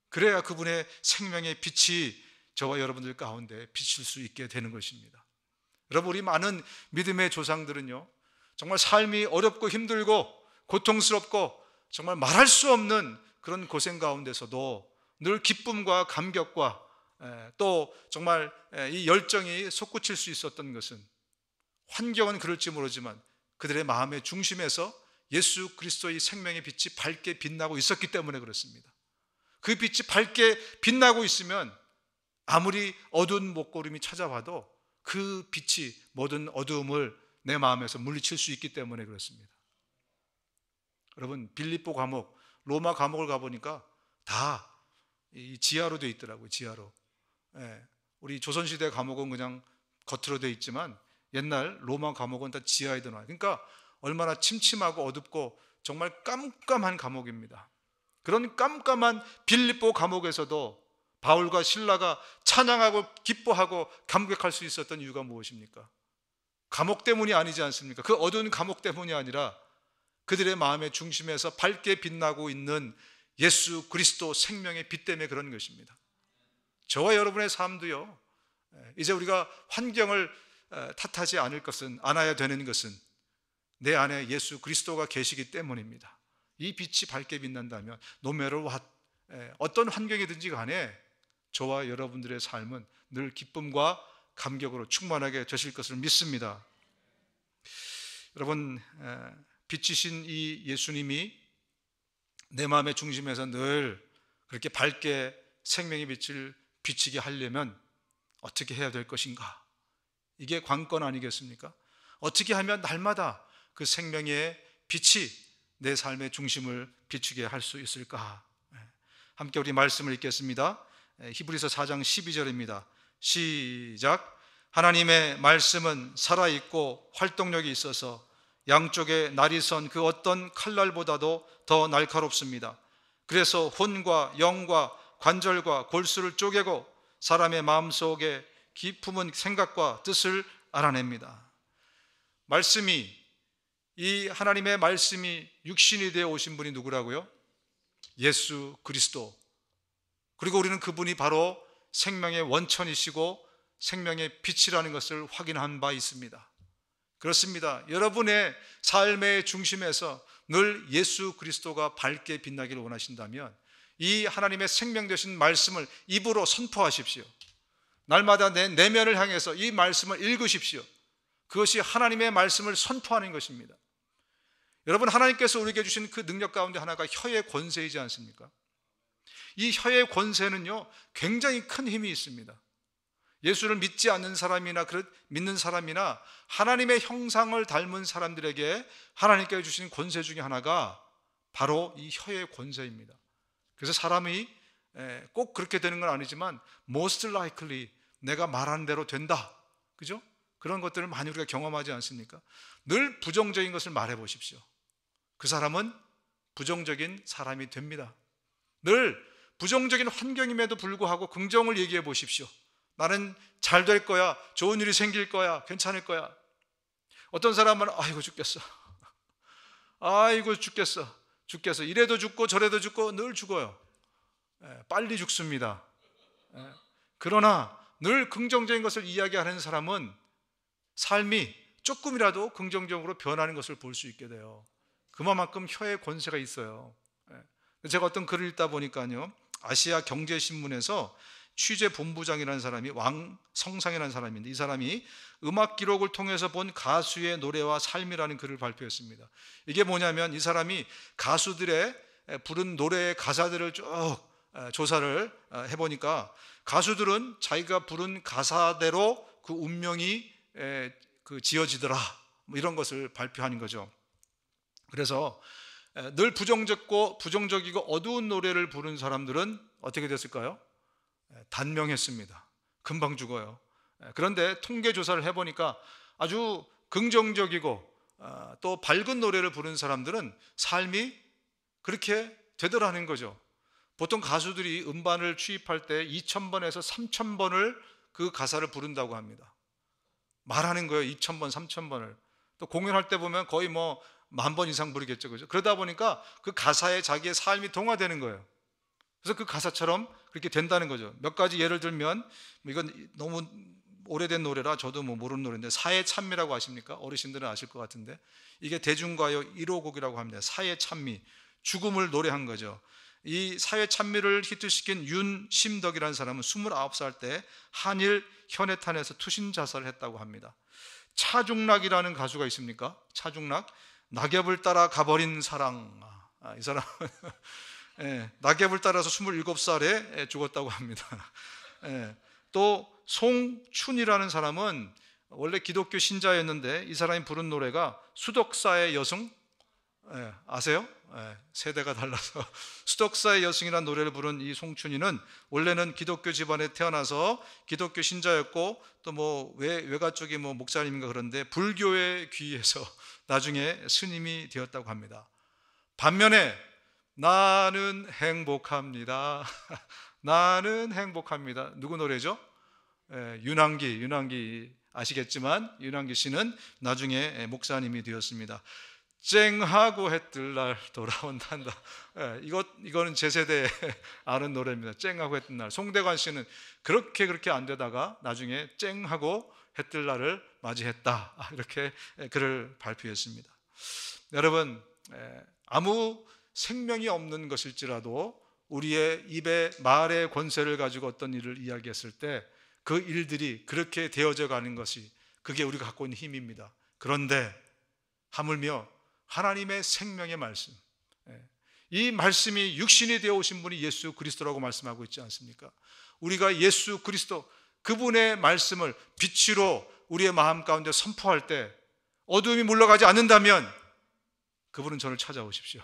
C: 그래야 그분의 생명의 빛이 저와 여러분들 가운데 비칠 수 있게 되는 것입니다. 여러분, 우리 많은 믿음의 조상들은요, 정말 삶이 어렵고 힘들고 고통스럽고 정말 말할 수 없는 그런 고생 가운데서도 늘 기쁨과 감격과 또 정말 이 열정이 솟구칠 수 있었던 것은, 환경은 그럴지 모르지만 그들의 마음의 중심에서 예수 그리스도의 생명의 빛이 밝게 빛나고 있었기 때문에 그렇습니다. 그 빛이 밝게 빛나고 있으면 아무리 어두운 목구름이 찾아와도 그 빛이 모든 어두움을 내 마음에서 물리칠 수 있기 때문에 그렇습니다. 여러분, 빌립보 감옥, 로마 감옥을 가보니까 다 이 지하로 되어 있더라고요. 지하로. 우리 조선시대 감옥은 그냥 겉으로 되어 있지만 옛날 로마 감옥은 다 지하에 들어와요. 그러니까 얼마나 침침하고 어둡고 정말 깜깜한 감옥입니다. 그런 깜깜한 빌립보 감옥에서도 바울과 실라가 찬양하고 기뻐하고 감격할 수 있었던 이유가 무엇입니까? 감옥 때문이 아니지 않습니까? 그 어두운 감옥 때문이 아니라 그들의 마음의 중심에서 밝게 빛나고 있는 예수 그리스도 생명의 빛 때문에 그런 것입니다. 저와 여러분의 삶도요, 이제 우리가 환경을 탓하지 않아야 되는 것은 내 안에 예수 그리스도가 계시기 때문입니다. 이 빛이 밝게 빛난다면 no matter what, 어떤 환경이든지 간에 저와 여러분들의 삶은 늘 기쁨과 감격으로 충만하게 되실 것을 믿습니다. 여러분, 빛이신 이 예수님이 내 마음의 중심에서 늘 그렇게 밝게 생명의 빛을 비치게 하려면 어떻게 해야 될 것인가? 이게 관건 아니겠습니까? 어떻게 하면 날마다 그 생명의 빛이 내 삶의 중심을 비추게 할 수 있을까? 함께 우리 말씀을 읽겠습니다. 히브리서 4장 12절입니다. 시작. 하나님의 말씀은 살아있고 활동력이 있어서 양쪽에 날이 선 그 어떤 칼날보다도 더 날카롭습니다. 그래서 혼과 영과 관절과 골수를 쪼개고 사람의 마음속에 깊은 생각과 뜻을 알아냅니다. 이 하나님의 말씀이 육신이 되어 오신 분이 누구라고요? 예수 그리스도. 그리고 우리는 그분이 바로 생명의 원천이시고 생명의 빛이라는 것을 확인한 바 있습니다. 그렇습니다. 여러분의 삶의 중심에서 늘 예수 그리스도가 밝게 빛나기를 원하신다면 이 하나님의 생명 되신 말씀을 입으로 선포하십시오. 날마다 내 내면을 향해서 이 말씀을 읽으십시오. 그것이 하나님의 말씀을 선포하는 것입니다. 여러분, 하나님께서 우리에게 주신 그 능력 가운데 하나가 혀의 권세이지 않습니까? 이 혀의 권세는요, 굉장히 큰 힘이 있습니다. 예수를 믿지 않는 사람이나 믿는 사람이나 하나님의 형상을 닮은 사람들에게 하나님께 주신 권세 중에 하나가 바로 이 혀의 권세입니다. 그래서 사람이 꼭 그렇게 되는 건 아니지만 most likely 내가 말하는 대로 된다, 그죠? 그런 것들을 많이 우리가 경험하지 않습니까? 늘 부정적인 것을 말해 보십시오. 그 사람은 부정적인 사람이 됩니다. 늘 부정적인 환경임에도 불구하고 긍정을 얘기해 보십시오. 나는 잘 될 거야, 좋은 일이 생길 거야, 괜찮을 거야. 어떤 사람은 아이고 죽겠어, 아이고 죽겠어, 이래도 죽고 저래도 죽고 늘 죽어요. 빨리 죽습니다. 그러나 늘 긍정적인 것을 이야기하는 사람은 삶이 조금이라도 긍정적으로 변하는 것을 볼 수 있게 돼요. 그만큼 혀의 권세가 있어요. 제가 어떤 글을 읽다 보니까요, 아시아 경제신문에서 취재본부장이라는 사람이 왕성상이라는 사람인데, 이 사람이 음악 기록을 통해서 본 가수의 노래와 삶이라는 글을 발표했습니다. 이게 뭐냐면, 이 사람이 가수들의 부른 노래의 가사들을 쭉 조사를 해보니까 가수들은 자기가 부른 가사대로 그 운명이 지어지더라, 뭐 이런 것을 발표하는 거죠. 그래서 늘 부정적이고 어두운 노래를 부른 사람들은 어떻게 됐을까요? 단명했습니다. 금방 죽어요. 그런데 통계 조사를 해보니까 아주 긍정적이고 또 밝은 노래를 부른 사람들은 삶이 그렇게 되더라는 거죠. 보통 가수들이 음반을 취입할 때 2,000번에서 3,000번을 그 가사를 부른다고 합니다. 말하는 거예요. 2,000번, 3,000번을. 또 공연할 때 보면 거의 뭐 10,000번 이상 부르겠죠, 그죠? 그러다 보니까 그 가사에 자기의 삶이 동화되는 거예요. 그래서 그 가사처럼 그렇게 된다는 거죠. 몇 가지 예를 들면, 이건 너무 오래된 노래라 저도 모르는 노래인데, 사회 찬미라고 아십니까? 어르신들은 아실 것 같은데, 이게 대중가요 1호 곡이라고 합니다. 사회 찬미, 죽음을 노래한 거죠. 이 사회 찬미를 히트시킨 윤심덕이라는 사람은 29살 때 한일 현해탄에서 투신 자살을 했다고 합니다. 차중락이라는 가수가 있습니까? 차중락, 낙엽을 따라 가버린 사랑. 이 사람은 낙엽을 따라서 27살에 죽었다고 합니다. 또 송춘이라는 사람은 원래 기독교 신자였는데, 이 사람이 부른 노래가 수덕사의 여승, 아세요? 세대가 달라서 수덕사의 여승이라는 노래를 부른 이 송춘이는 원래는 기독교 집안에 태어나서 기독교 신자였고, 또 뭐 외가 쪽이 뭐 목사님인가 그런데 불교에 귀해서 나중에 스님이 되었다고 합니다. 반면에 나는 행복합니다. 나는 행복합니다. 누구 노래죠? 윤항기 아시겠지만, 윤항기 씨는 나중에 목사님이 되었습니다. 쨍하고 해뜰 날 돌아온단다. 이거는 제 세대에 아는 노래입니다. 쨍하고 해뜰 날. 송대관 씨는 그렇게 안 되다가 나중에 쨍하고 해뜰 날을 맞이했다, 이렇게 글을 발표했습니다. 여러분, 아무 생명이 없는 것일지라도 우리의 입에 말의 권세를 가지고 어떤 일을 이야기했을 때 그 일들이 그렇게 되어져 가는 것이, 그게 우리가 갖고 있는 힘입니다. 그런데 하물며 하나님의 생명의 말씀, 이 말씀이 육신이 되어 오신 분이 예수 그리스도라고 말씀하고 있지 않습니까? 우리가 예수 그리스도, 그분의 말씀을 빛으로 우리의 마음 가운데 선포할 때 어두움이 물러가지 않는다면 그분은 저를 찾아오십시오.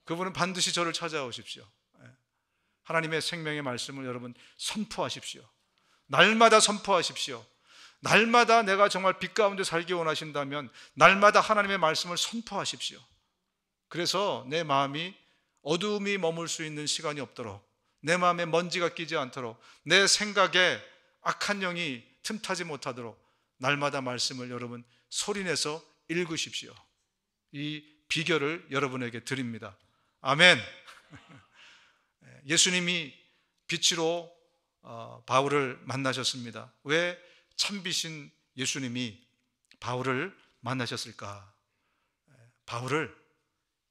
C: 그분은 반드시 저를 찾아오십시오. 하나님의 생명의 말씀을 여러분 선포하십시오. 날마다 선포하십시오. 날마다 내가 정말 빛 가운데 살기 원하신다면 날마다 하나님의 말씀을 선포하십시오. 그래서 내 마음이 어두움이 머물 수 있는 시간이 없도록, 내 마음에 먼지가 끼지 않도록, 내 생각에 악한 영이 틈타지 못하도록 날마다 말씀을 여러분 소리내서 읽으십시오. 이 비결을 여러분에게 드립니다. 아멘. 예수님이 빛으로 바울을 만나셨습니다. 왜 참빛인 예수님이 바울을 만나셨을까? 바울을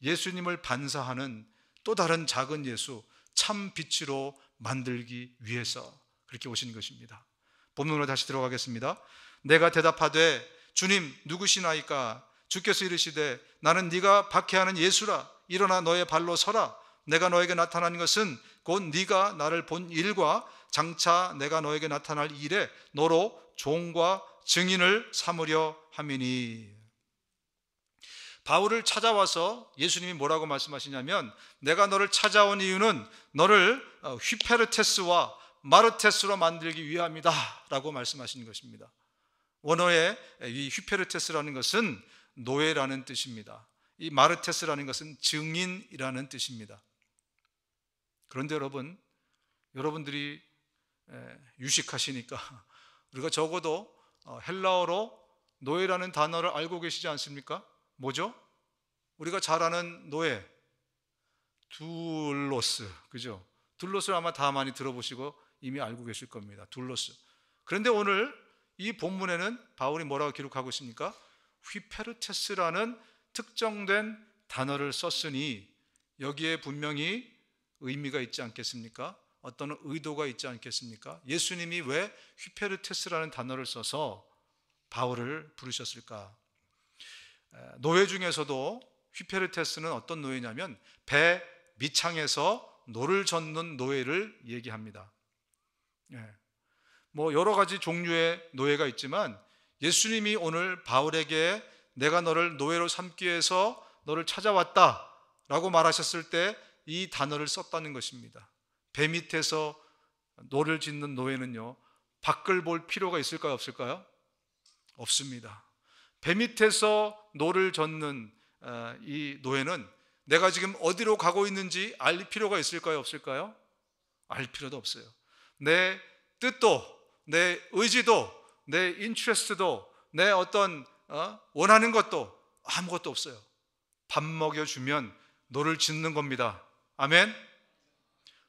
C: 예수님을 반사하는 또 다른 작은 예수, 참 빛으로 만들기 위해서 그렇게 오신 것입니다. 본문으로 다시 들어가겠습니다. 내가 대답하되 주님 누구시나이까? 주께서 이르시되 나는 네가 박해하는 예수라. 일어나 너의 발로 서라. 내가 너에게 나타난 것은 곧 네가 나를 본 일과 장차 내가 너에게 나타날 일에 너로 종과 증인을 삼으려 함이니. 바울을 찾아와서 예수님이 뭐라고 말씀하시냐면, 내가 너를 찾아온 이유는 너를 휘페르테스와 마르테스로 만들기 위함이다 라고 말씀하신 것입니다. 원어의 이 휘페르테스라는 것은 노예라는 뜻입니다. 이 마르테스라는 것은 증인이라는 뜻입니다. 그런데 여러분들이 유식하시니까 우리가 적어도 헬라어로 노예라는 단어를 알고 계시지 않습니까? 뭐죠? 우리가 잘 아는 노예, 둘로스, 그죠? 둘로스를 아마 다 많이 들어보시고 이미 알고 계실 겁니다. 둘로스. 그런데 오늘 이 본문에는 바울이 뭐라고 기록하고 있습니까? 휘페르테스라는 특정된 단어를 썼으니 여기에 분명히 의미가 있지 않겠습니까? 어떤 의도가 있지 않겠습니까? 예수님이 왜 휘페르테스라는 단어를 써서 바울을 부르셨을까? 노예 중에서도 휘페르테스는 어떤 노예냐면 배 밑창에서 노를 젓는 노예를 얘기합니다. 뭐 여러 가지 종류의 노예가 있지만 예수님이 오늘 바울에게 내가 너를 노예로 삼기 위해서 너를 찾아왔다 라고 말하셨을 때 이 단어를 썼다는 것입니다. 배 밑에서 노를 짓는 노예는요, 밖을 볼 필요가 있을까요, 없을까요? 없습니다. 배 밑에서 노를 젓는 이 노예는 내가 지금 어디로 가고 있는지 알 필요가 있을까요, 없을까요? 알 필요도 없어요. 내 뜻도, 내 의지도, 내 인트레스트도, 내 어떤 원하는 것도 아무것도 없어요. 밥 먹여주면 노를 짓는 겁니다. 아멘.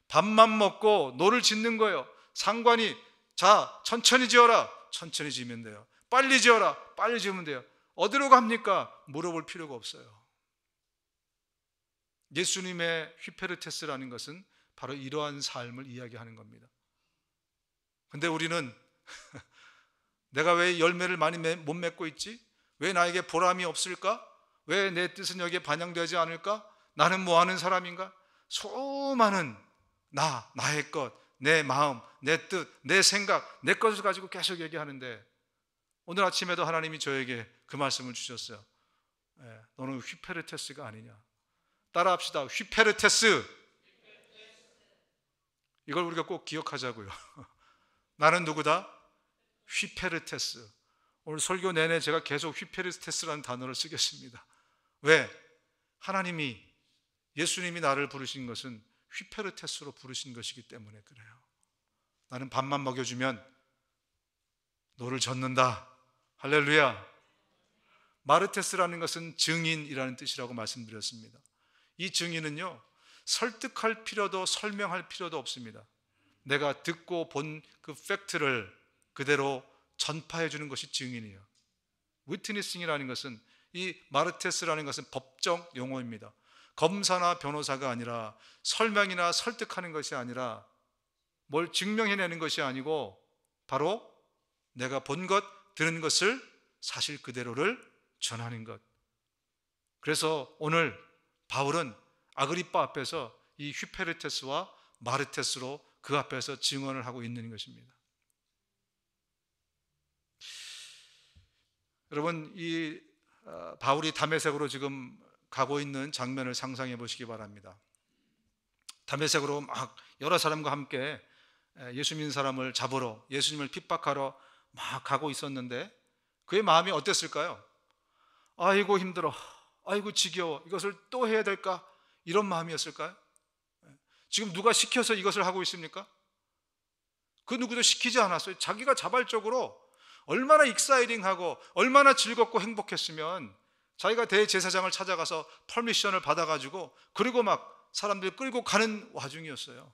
C: 밥만 먹고 노를 짓는 거예요. 상관이 자, 천천히 지어라. 천천히 지으면 돼요. 빨리 지어라. 빨리 지으면 돼요. 어디로 갑니까? 물어볼 필요가 없어요. 예수님의 휘페르테스라는 것은 바로 이러한 삶을 이야기하는 겁니다. 근데 우리는 내가 왜 열매를 많이 못 맺고 있지? 왜 나에게 보람이 없을까? 왜 내 뜻은 여기에 반영되지 않을까? 나는 뭐 하는 사람인가? 수많은 나의 것, 내 마음, 내 뜻, 내 생각, 내 것을 가지고 계속 얘기하는데 오늘 아침에도 하나님이 저에게 그 말씀을 주셨어요. 너는 휘페르테스가 아니냐. 따라합시다. 휘페르테스. 이걸 우리가 꼭 기억하자고요. 나는 누구다? 휘페르테스. 오늘 설교 내내 제가 계속 휘페르테스라는 단어를 쓰겠습니다. 왜? 하나님이, 예수님이 나를 부르신 것은 휘페르테스로 부르신 것이기 때문에 그래요. 나는 밥만 먹여주면 너를 젓는다. 할렐루야. 마르테스라는 것은 증인이라는 뜻이라고 말씀드렸습니다. 이 증인은요, 설득할 필요도 설명할 필요도 없습니다. 내가 듣고 본 그 팩트를 그대로 전파해 주는 것이 증인이에요. 위트니싱이라는 것은, 이 마르테스라는 것은 법정 용어입니다. 검사나 변호사가 아니라 설명이나 설득하는 것이 아니라 뭘 증명해내는 것이 아니고 바로 내가 본 것, 들은 것을 사실 그대로를 전하는 것. 그래서 오늘 바울은 아그리빠 앞에서 이 휘페르테스와 마르테스로 그 앞에서 증언을 하고 있는 것입니다. 여러분, 이 바울이 다메섹으로 지금 가고 있는 장면을 상상해 보시기 바랍니다. 다메섹으로 막 여러 사람과 함께 예수 믿는 사람을 잡으러, 예수님을 핍박하러 막 가고 있었는데 그의 마음이 어땠을까요? 아이고 힘들어, 아이고 지겨워, 이것을 또 해야 될까? 이런 마음이었을까요? 지금 누가 시켜서 이것을 하고 있습니까? 그 누구도 시키지 않았어요. 자기가 자발적으로 얼마나 익사이딩하고 얼마나 즐겁고 행복했으면 자기가 대제사장을 찾아가서 퍼미션을 받아가지고 그리고 막 사람들 끌고 가는 와중이었어요.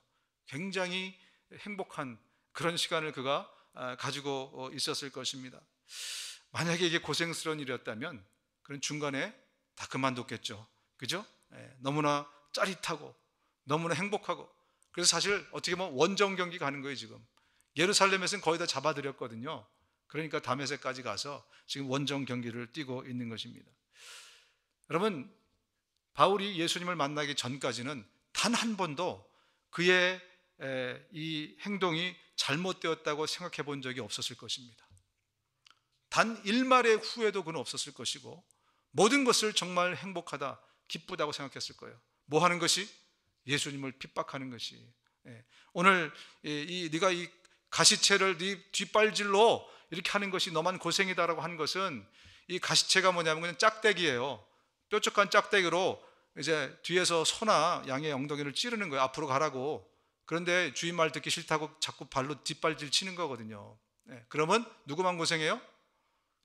C: 굉장히 행복한 그런 시간을 그가 가지고 있었을 것입니다. 만약에 이게 고생스러운 일이었다면 그런 중간에 다 그만뒀겠죠. 그죠? 너무나 짜릿하고 너무나 행복하고, 그래서 사실 어떻게 보면 원정 경기 가는 거예요. 지금 예루살렘에서는 거의 다 잡아들였거든요. 그러니까 다메섹까지 가서 지금 원정 경기를 뛰고 있는 것입니다. 여러분, 바울이 예수님을 만나기 전까지는 단 한 번도 그의 이 행동이 잘못되었다고 생각해 본 적이 없었을 것입니다. 단 일말의 후회도 그는 없었을 것이고 모든 것을 정말 행복하다, 기쁘다고 생각했을 거예요. 뭐 하는 것이? 예수님을 핍박하는 것이. 오늘 네가 이 가시채를 네 뒷발질로 이렇게 하는 것이 너만 고생이다라고 하는 것은, 이 가시채가 뭐냐면 그냥 짝대기예요. 뾰족한 짝대기로 이제 뒤에서 소나 양의 엉덩이를 찌르는 거예요. 앞으로 가라고. 그런데 주인 말 듣기 싫다고 자꾸 발로 뒷발질 치는 거거든요. 그러면 누구만 고생해요?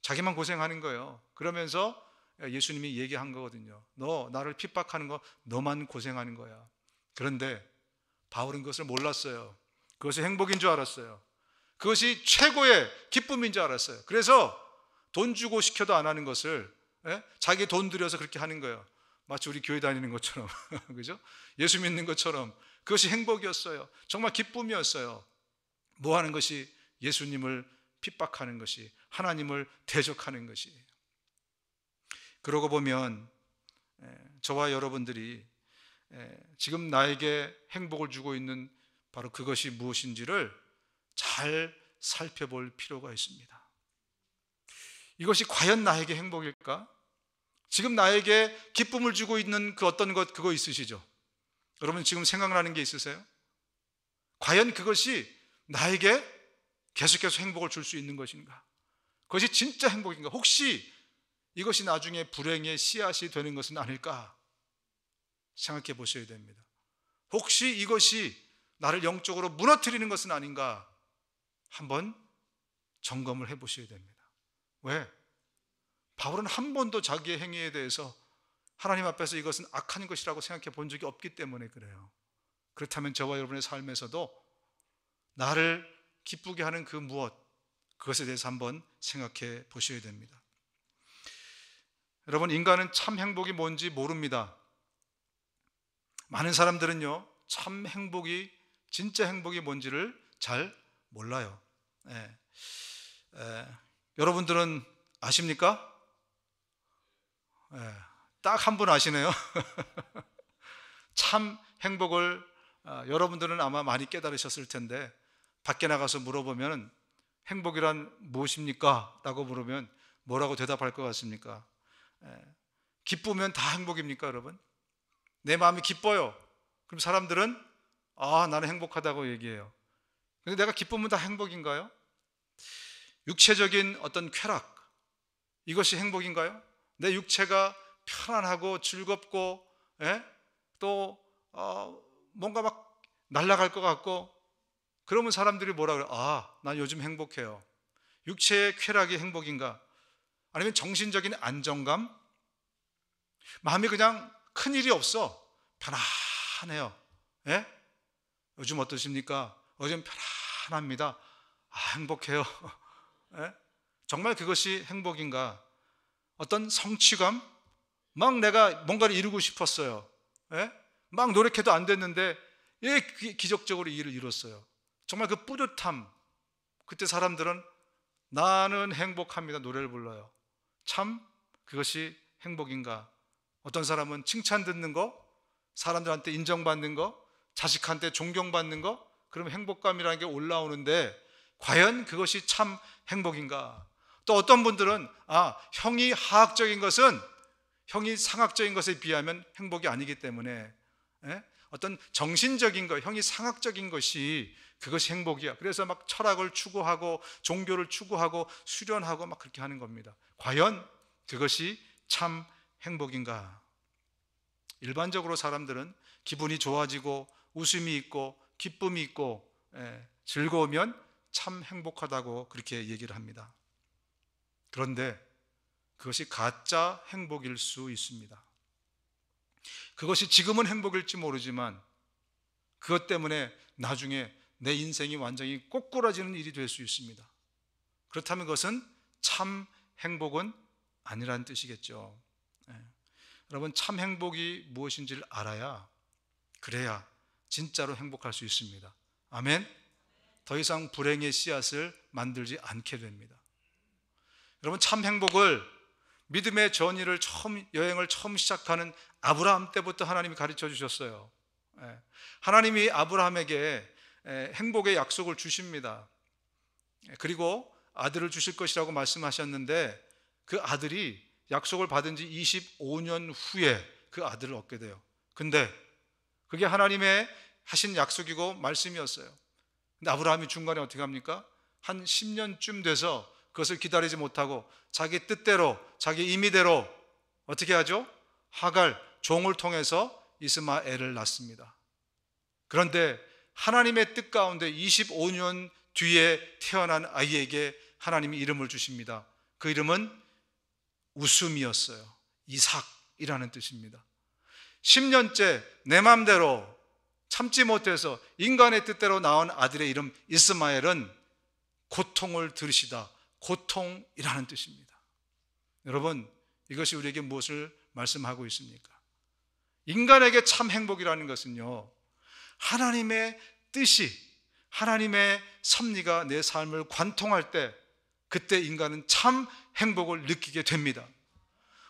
C: 자기만 고생하는 거예요. 그러면서 예수님이 얘기한 거거든요. 너 나를 핍박하는 거 너만 고생하는 거야. 그런데 바울은 그것을 몰랐어요. 그것이 행복인 줄 알았어요. 그것이 최고의 기쁨인 줄 알았어요. 그래서 돈 주고 시켜도 안 하는 것을 자기 돈 들여서 그렇게 하는 거예요. 마치 우리 교회 다니는 것처럼 그죠? 예수 믿는 것처럼. 그것이 행복이었어요. 정말 기쁨이었어요. 뭐 하는 것이? 예수님을 핍박하는 것이, 하나님을 대적하는 것이. 그러고 보면 저와 여러분들이 지금 나에게 행복을 주고 있는 바로 그것이 무엇인지를 잘 살펴볼 필요가 있습니다. 이것이 과연 나에게 행복일까? 지금 나에게 기쁨을 주고 있는 그 어떤 것, 그거 있으시죠? 여러분 지금 생각나는 게 있으세요? 과연 그것이 나에게 계속해서 행복을 줄 수 있는 것인가? 그것이 진짜 행복인가? 혹시 이것이 나중에 불행의 씨앗이 되는 것은 아닐까? 생각해 보셔야 됩니다. 혹시 이것이 나를 영적으로 무너뜨리는 것은 아닌가? 한번 점검을 해 보셔야 됩니다. 왜? 바울은 한 번도 자기의 행위에 대해서 하나님 앞에서 이것은 악한 것이라고 생각해 본 적이 없기 때문에 그래요. 그렇다면 저와 여러분의 삶에서도 나를 기쁘게 하는 그 무엇, 그것에 대해서 한번 생각해 보셔야 됩니다. 여러분, 인간은 참 행복이 뭔지 모릅니다. 많은 사람들은요, 참 행복이, 진짜 행복이 뭔지를 잘 몰라요. 여러분들은 아십니까? 딱 한 분 아시네요. 참 행복을 여러분들은 아마 많이 깨달으셨을 텐데, 밖에 나가서 물어보면 행복이란 무엇입니까? 라고 물으면 뭐라고 대답할 것 같습니까? 기쁘면 다 행복입니까, 여러분? 내 마음이 기뻐요. 그럼 사람들은 나는 행복하다고 얘기해요. 근데 내가 기쁘면 다 행복인가요? 육체적인 어떤 쾌락, 이것이 행복인가요? 내 육체가 편안하고 즐겁고, 또 뭔가 막 날아갈 것 같고, 그러면 사람들이 뭐라 그래요? 난 요즘 행복해요. 육체의 쾌락이 행복인가? 아니면 정신적인 안정감? 마음이 그냥 큰일이 없어, 편안해요. 요즘 어떠십니까? 요즘 편안합니다. 행복해요. 정말 그것이 행복인가? 어떤 성취감? 막 내가 뭔가를 이루고 싶었어요. 막 노력해도 안 됐는데 기적적으로 이 일을 이뤘어요. 정말 그 뿌듯함, 그때 사람들은 나는 행복합니다 노래를 불러요. 참 그것이 행복인가? 어떤 사람은 칭찬 듣는 거, 사람들한테 인정받는 거, 자식한테 존경받는 거, 그러면 행복감이라는 게 올라오는데 과연 그것이 참 행복인가? 또 어떤 분들은 형이 하학적인 것은 형이 상학적인 것에 비하면 행복이 아니기 때문에 어떤 정신적인 것, 형이 상학적인 것이 그것이 행복이야. 그래서 막 철학을 추구하고 종교를 추구하고 수련하고 막 그렇게 하는 겁니다. 과연 그것이 참 행복인가? 일반적으로 사람들은 기분이 좋아지고 웃음이 있고 기쁨이 있고 즐거우면 참 행복하다고 그렇게 얘기를 합니다. 그런데 그것이 가짜 행복일 수 있습니다. 그것이 지금은 행복일지 모르지만 그것 때문에 나중에 내 인생이 완전히 꼬꾸라지는 일이 될 수 있습니다. 그렇다면 그것은 참 행복은 아니라는 뜻이겠죠. 여러분, 참 행복이 무엇인지를 알아야, 그래야 진짜로 행복할 수 있습니다. 아멘. 더 이상 불행의 씨앗을 만들지 않게 됩니다. 여러분, 참 행복을 믿음의 여행을 처음 시작하는 아브라함 때부터 하나님이 가르쳐 주셨어요. 하나님이 아브라함에게 행복의 약속을 주십니다. 그리고 아들을 주실 것이라고 말씀하셨는데 그 아들이 약속을 받은 지 25년 후에 그 아들을 얻게 돼요. 근데 그게 하나님의 하신 약속이고 말씀이었어요. 근데 아브라함이 중간에 어떻게 합니까? 한 10년쯤 돼서 그것을 기다리지 못하고 자기 뜻대로, 자기 임의대로 어떻게 하죠? 하갈, 종을 통해서 이스마엘을 낳습니다. 그런데 하나님의 뜻 가운데 25년 뒤에 태어난 아이에게 하나님이 이름을 주십니다. 그 이름은 웃음이었어요. 이삭이라는 뜻입니다. 10년째 내 맘대로 참지 못해서 인간의 뜻대로 낳은 아들의 이름 이스마엘은 고통을 들으시다, 고통이라는 뜻입니다. 여러분, 이것이 우리에게 무엇을 말씀하고 있습니까? 인간에게 참 행복이라는 것은요, 하나님의 뜻이, 하나님의 섭리가 내 삶을 관통할 때, 그때 인간은 참 행복을 느끼게 됩니다.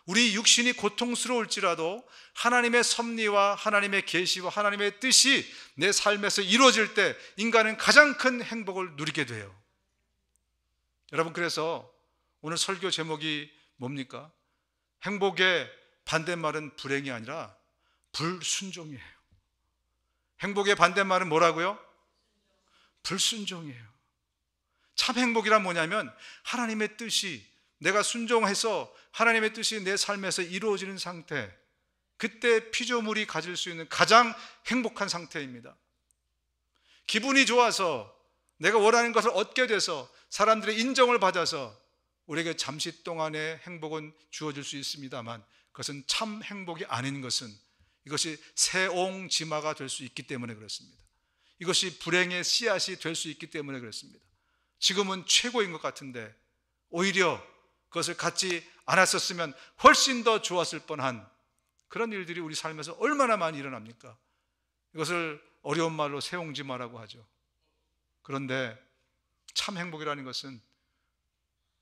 C: 우리 육신이 고통스러울지라도 하나님의 섭리와 하나님의 계시와 하나님의 뜻이 내 삶에서 이루어질 때 인간은 가장 큰 행복을 누리게 돼요. 여러분, 그래서 오늘 설교 제목이 뭡니까? 행복의 반대말은 불행이 아니라 불순종이에요. 행복의 반대말은 뭐라고요? 불순종이에요. 참 행복이란 뭐냐면 하나님의 뜻이, 내가 순종해서 하나님의 뜻이 내 삶에서 이루어지는 상태, 그때 피조물이 가질 수 있는 가장 행복한 상태입니다. 기분이 좋아서 내가 원하는 것을 얻게 돼서 사람들의 인정을 받아서 우리에게 잠시 동안의 행복은 주어질 수 있습니다만 그것은 참 행복이 아닌 것은 이것이 새옹지마가 될 수 있기 때문에 그렇습니다. 이것이 불행의 씨앗이 될 수 있기 때문에 그렇습니다. 지금은 최고인 것 같은데 오히려 그것을 갖지 않았었으면 훨씬 더 좋았을 뻔한 그런 일들이 우리 삶에서 얼마나 많이 일어납니까? 이것을 어려운 말로 세옹지마라고 하죠. 그런데 참 행복이라는 것은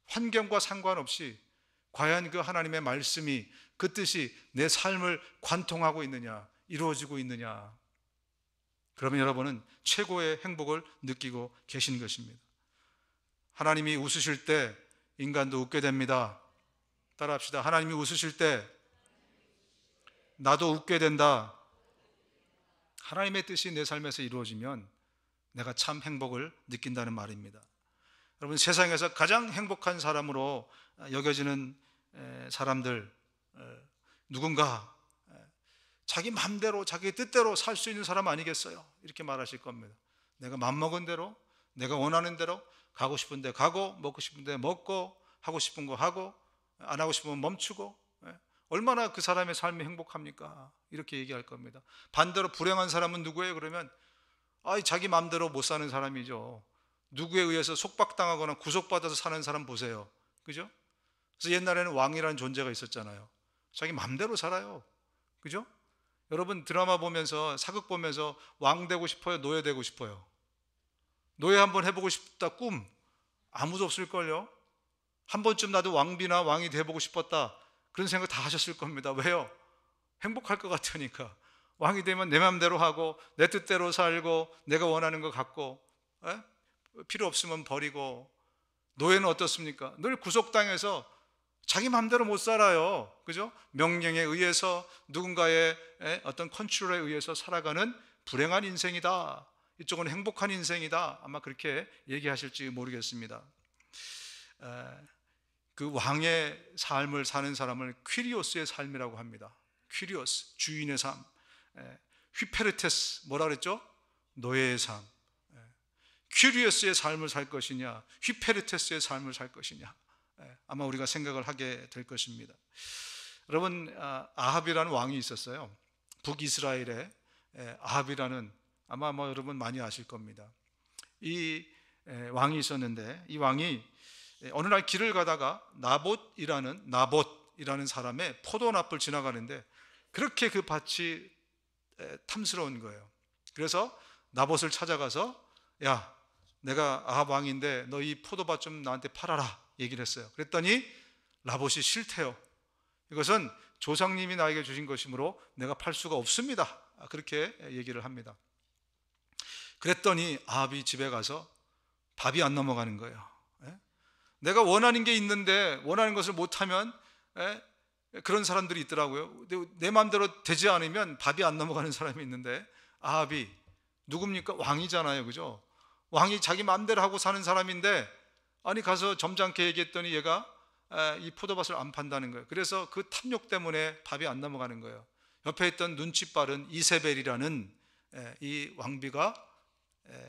C: 환경과 상관없이 과연 그 하나님의 말씀이 그 뜻이 내 삶을 관통하고 있느냐, 이루어지고 있느냐, 그러면 여러분은 최고의 행복을 느끼고 계신 것입니다. 하나님이 웃으실 때 인간도 웃게 됩니다. 따라합시다. 하나님이 웃으실 때 나도 웃게 된다. 하나님의 뜻이 내 삶에서 이루어지면 내가 참 행복을 느낀다는 말입니다. 여러분, 세상에서 가장 행복한 사람으로 여겨지는 사람들, 누군가 자기 마음대로 자기 뜻대로 살 수 있는 사람 아니겠어요? 이렇게 말하실 겁니다. 내가 맘먹은 대로, 내가 원하는 대로 가고 싶은 데 가고, 먹고 싶은 데 먹고, 하고 싶은 거 하고, 안 하고 싶으면 멈추고, 얼마나 그 사람의 삶이 행복합니까? 이렇게 얘기할 겁니다. 반대로 불행한 사람은 누구예요? 그러면 자기 마음대로 못 사는 사람이죠. 누구에 의해서 속박당하거나 구속받아서 사는 사람 보세요. 그죠? 그래서 옛날에는 왕이라는 존재가 있었잖아요. 자기 마음대로 살아요. 그죠? 여러분 드라마 보면서, 사극 보면서 왕 되고 싶어요? 노예 되고 싶어요? 노예 한번 해보고 싶다 꿈 아무도 없을걸요? 한 번쯤 나도 왕비나 왕이 돼보고 싶었다 그런 생각 다 하셨을 겁니다. 왜요? 행복할 것 같으니까. 왕이 되면 내 마음대로 하고 내 뜻대로 살고 내가 원하는 거 갖고, 필요 없으면 버리고. 노예는 어떻습니까? 늘 구속당해서 자기 마음대로 못 살아요. 그죠? 명령에 의해서, 누군가의 어떤 컨트롤에 의해서 살아가는 불행한 인생이다. 이쪽은 행복한 인생이다. 아마 그렇게 얘기하실지 모르겠습니다. 그 왕의 삶을 사는 사람을 퀴리오스의 삶이라고 합니다. 퀴리오스, 주인의 삶. 휘페르테스, 뭐라 그랬죠? 노예의 삶. 퀴리오스의 삶을 살 것이냐, 휘페르테스의 삶을 살 것이냐, 아마 우리가 생각을 하게 될 것입니다. 여러분, 아합이라는 왕이 있었어요. 북이스라엘에 아합이라는, 아마 여러분 많이 아실 겁니다. 이 왕이 있었는데, 이 왕이 어느 날 길을 가다가 나봇이라는 사람의 포도나풀 지나가는데 그렇게 그 밭이 탐스러운 거예요. 그래서 나봇을 찾아가서, 야, 내가 아합 왕인데 너 이 포도밭 좀 나한테 팔아라 얘기를 했어요. 그랬더니 나봇이 싫대요. 이것은 조상님이 나에게 주신 것이므로 내가 팔 수가 없습니다. 그렇게 얘기를 합니다. 그랬더니 아합이 집에 가서 밥이 안 넘어가는 거예요. 내가 원하는 게 있는데 원하는 것을 못하면, 그런 사람들이 있더라고요. 내 마음대로 되지 않으면 밥이 안 넘어가는 사람이 있는데, 아합이 누굽니까? 왕이잖아요. 그죠? 왕이 자기 마음대로 하고 사는 사람인데, 아니 가서 점잖게 얘기했더니 얘가 이 포도밭을 안 판다는 거예요. 그래서 그 탐욕 때문에 밥이 안 넘어가는 거예요. 옆에 있던 눈치 빠른 이세벨이라는 이 왕비가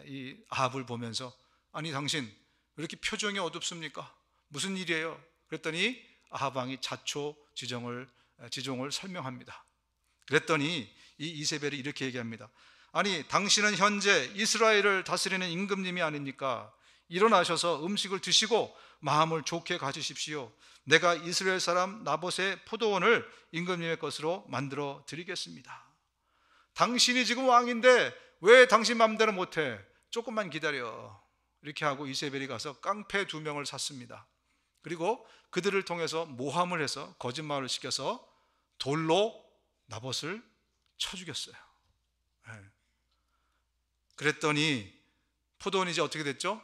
C: 이 아합을 보면서, 아니 당신 왜 이렇게 표정이 어둡습니까? 무슨 일이에요? 그랬더니 아합 왕이 자초지종을 설명합니다. 그랬더니 이 이세벨이 이렇게 얘기합니다. 아니 당신은 현재 이스라엘을 다스리는 임금님이 아닙니까? 일어나셔서 음식을 드시고 마음을 좋게 가지십시오. 내가 이스라엘 사람 나봇의 포도원을 임금님의 것으로 만들어 드리겠습니다. 당신이 지금 왕인데 왜 당신 마음대로 못해? 조금만 기다려. 이렇게 하고 이세벨이 가서 깡패 2명을 샀습니다. 그리고 그들을 통해서 모함을 해서, 거짓말을 시켜서 돌로 나봇을 쳐 죽였어요. 그랬더니 포도원이 이제 어떻게 됐죠?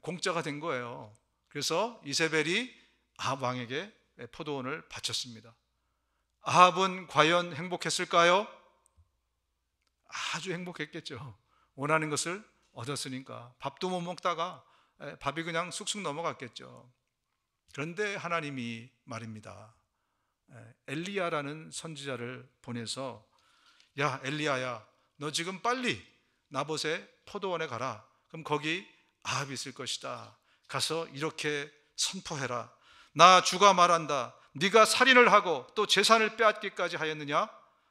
C: 공짜가 된 거예요. 그래서 이세벨이 아합 왕에게 포도원을 바쳤습니다. 아합은 과연 행복했을까요? 아주 행복했겠죠. 원하는 것을 얻었으니까. 밥도 못 먹다가 밥이 그냥 쑥쑥 넘어갔겠죠. 그런데 하나님이 말입니다. 엘리야라는 선지자를 보내서, 야 엘리야야, 너 지금 빨리 나봇의 포도원에 가라. 그럼 거기 아합이 있을 것이다. 가서 이렇게 선포해라. 나 주가 말한다. 네가 살인을 하고 또 재산을 빼앗기까지 하였느냐?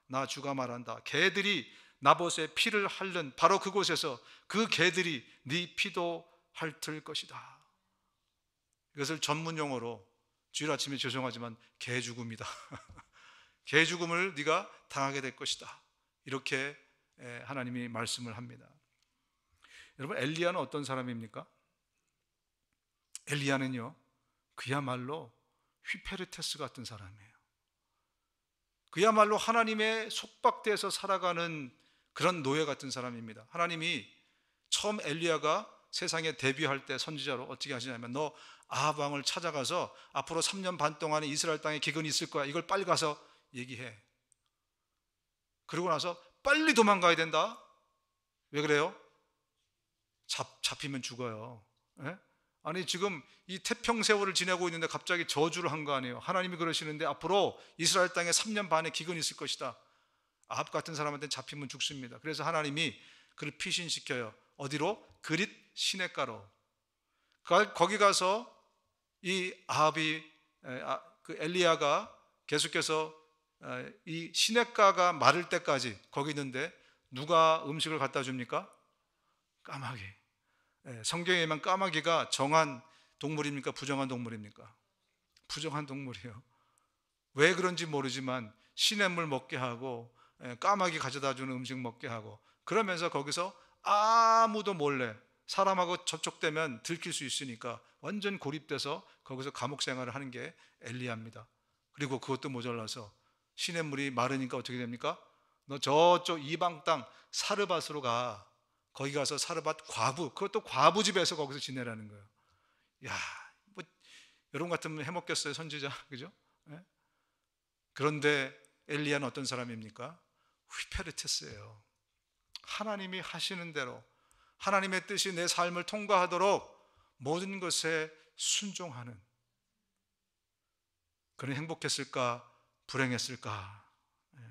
C: 나 주가 말한다. 개들이 나봇의 피를 핥는 바로 그곳에서 그 개들이 네 피도 핥을 것이다. 이것을 전문 용어로 주일 아침에 죄송하지만 개죽음이다. 개죽음을 네가 당하게 될 것이다. 이렇게 하나님이 말씀을 합니다. 여러분, 엘리야는 어떤 사람입니까? 엘리야는요, 그야말로 휘페르테스 같은 사람이에요. 그야말로 하나님의 속박대에서 살아가는 그런 노예 같은 사람입니다. 하나님이 처음 엘리야가 세상에 데뷔할 때 선지자로 어떻게 하시냐면, 너 아합 왕을 찾아가서 앞으로 3년 반 동안에 이스라엘 땅에 기근이 있을 거야. 이걸 빨리 가서 얘기해. 그러고 나서 빨리 도망가야 된다. 왜 그래요? 잡히면 죽어요. 예? 아니, 지금 이 태평세월을 지내고 있는데 갑자기 저주를 한 거 아니에요. 하나님이 그러시는데 앞으로 이스라엘 땅에 3년 반의 기근이 있을 것이다. 아합 같은 사람한테 잡히면 죽습니다. 그래서 하나님이 그를 피신시켜요. 어디로? 그릿 시냇가로. 거기 가서 이 아합이, 그 엘리야가 계속해서 이 시냇가가 마를 때까지 거기 있는데 누가 음식을 갖다 줍니까? 까마귀. 성경에만 까마귀가 정한 동물입니까? 부정한 동물입니까? 부정한 동물이에요. 왜 그런지 모르지만 시냇물 먹게 하고 까마귀 가져다 주는 음식 먹게 하고, 그러면서 거기서 아무도 몰래, 사람하고 접촉되면 들킬 수 있으니까 완전 고립돼서 거기서 감옥 생활을 하는 게 엘리야입니다. 그리고 그것도 모자라서 시냇물이 마르니까 어떻게 됩니까? 너 저쪽 이방 땅 사르밧으로 가. 거기 가서 사르밧 과부, 그것도 과부 집에서 거기서 지내라는 거예요. 야, 뭐 여러분 같으면 해먹겠어요, 선지자, 그죠? 예? 그런데 엘리야는 어떤 사람입니까? 휘페르테스예요. 하나님이 하시는 대로, 하나님의 뜻이 내 삶을 통과하도록 모든 것에 순종하는, 그는 행복했을까? 불행했을까? 예.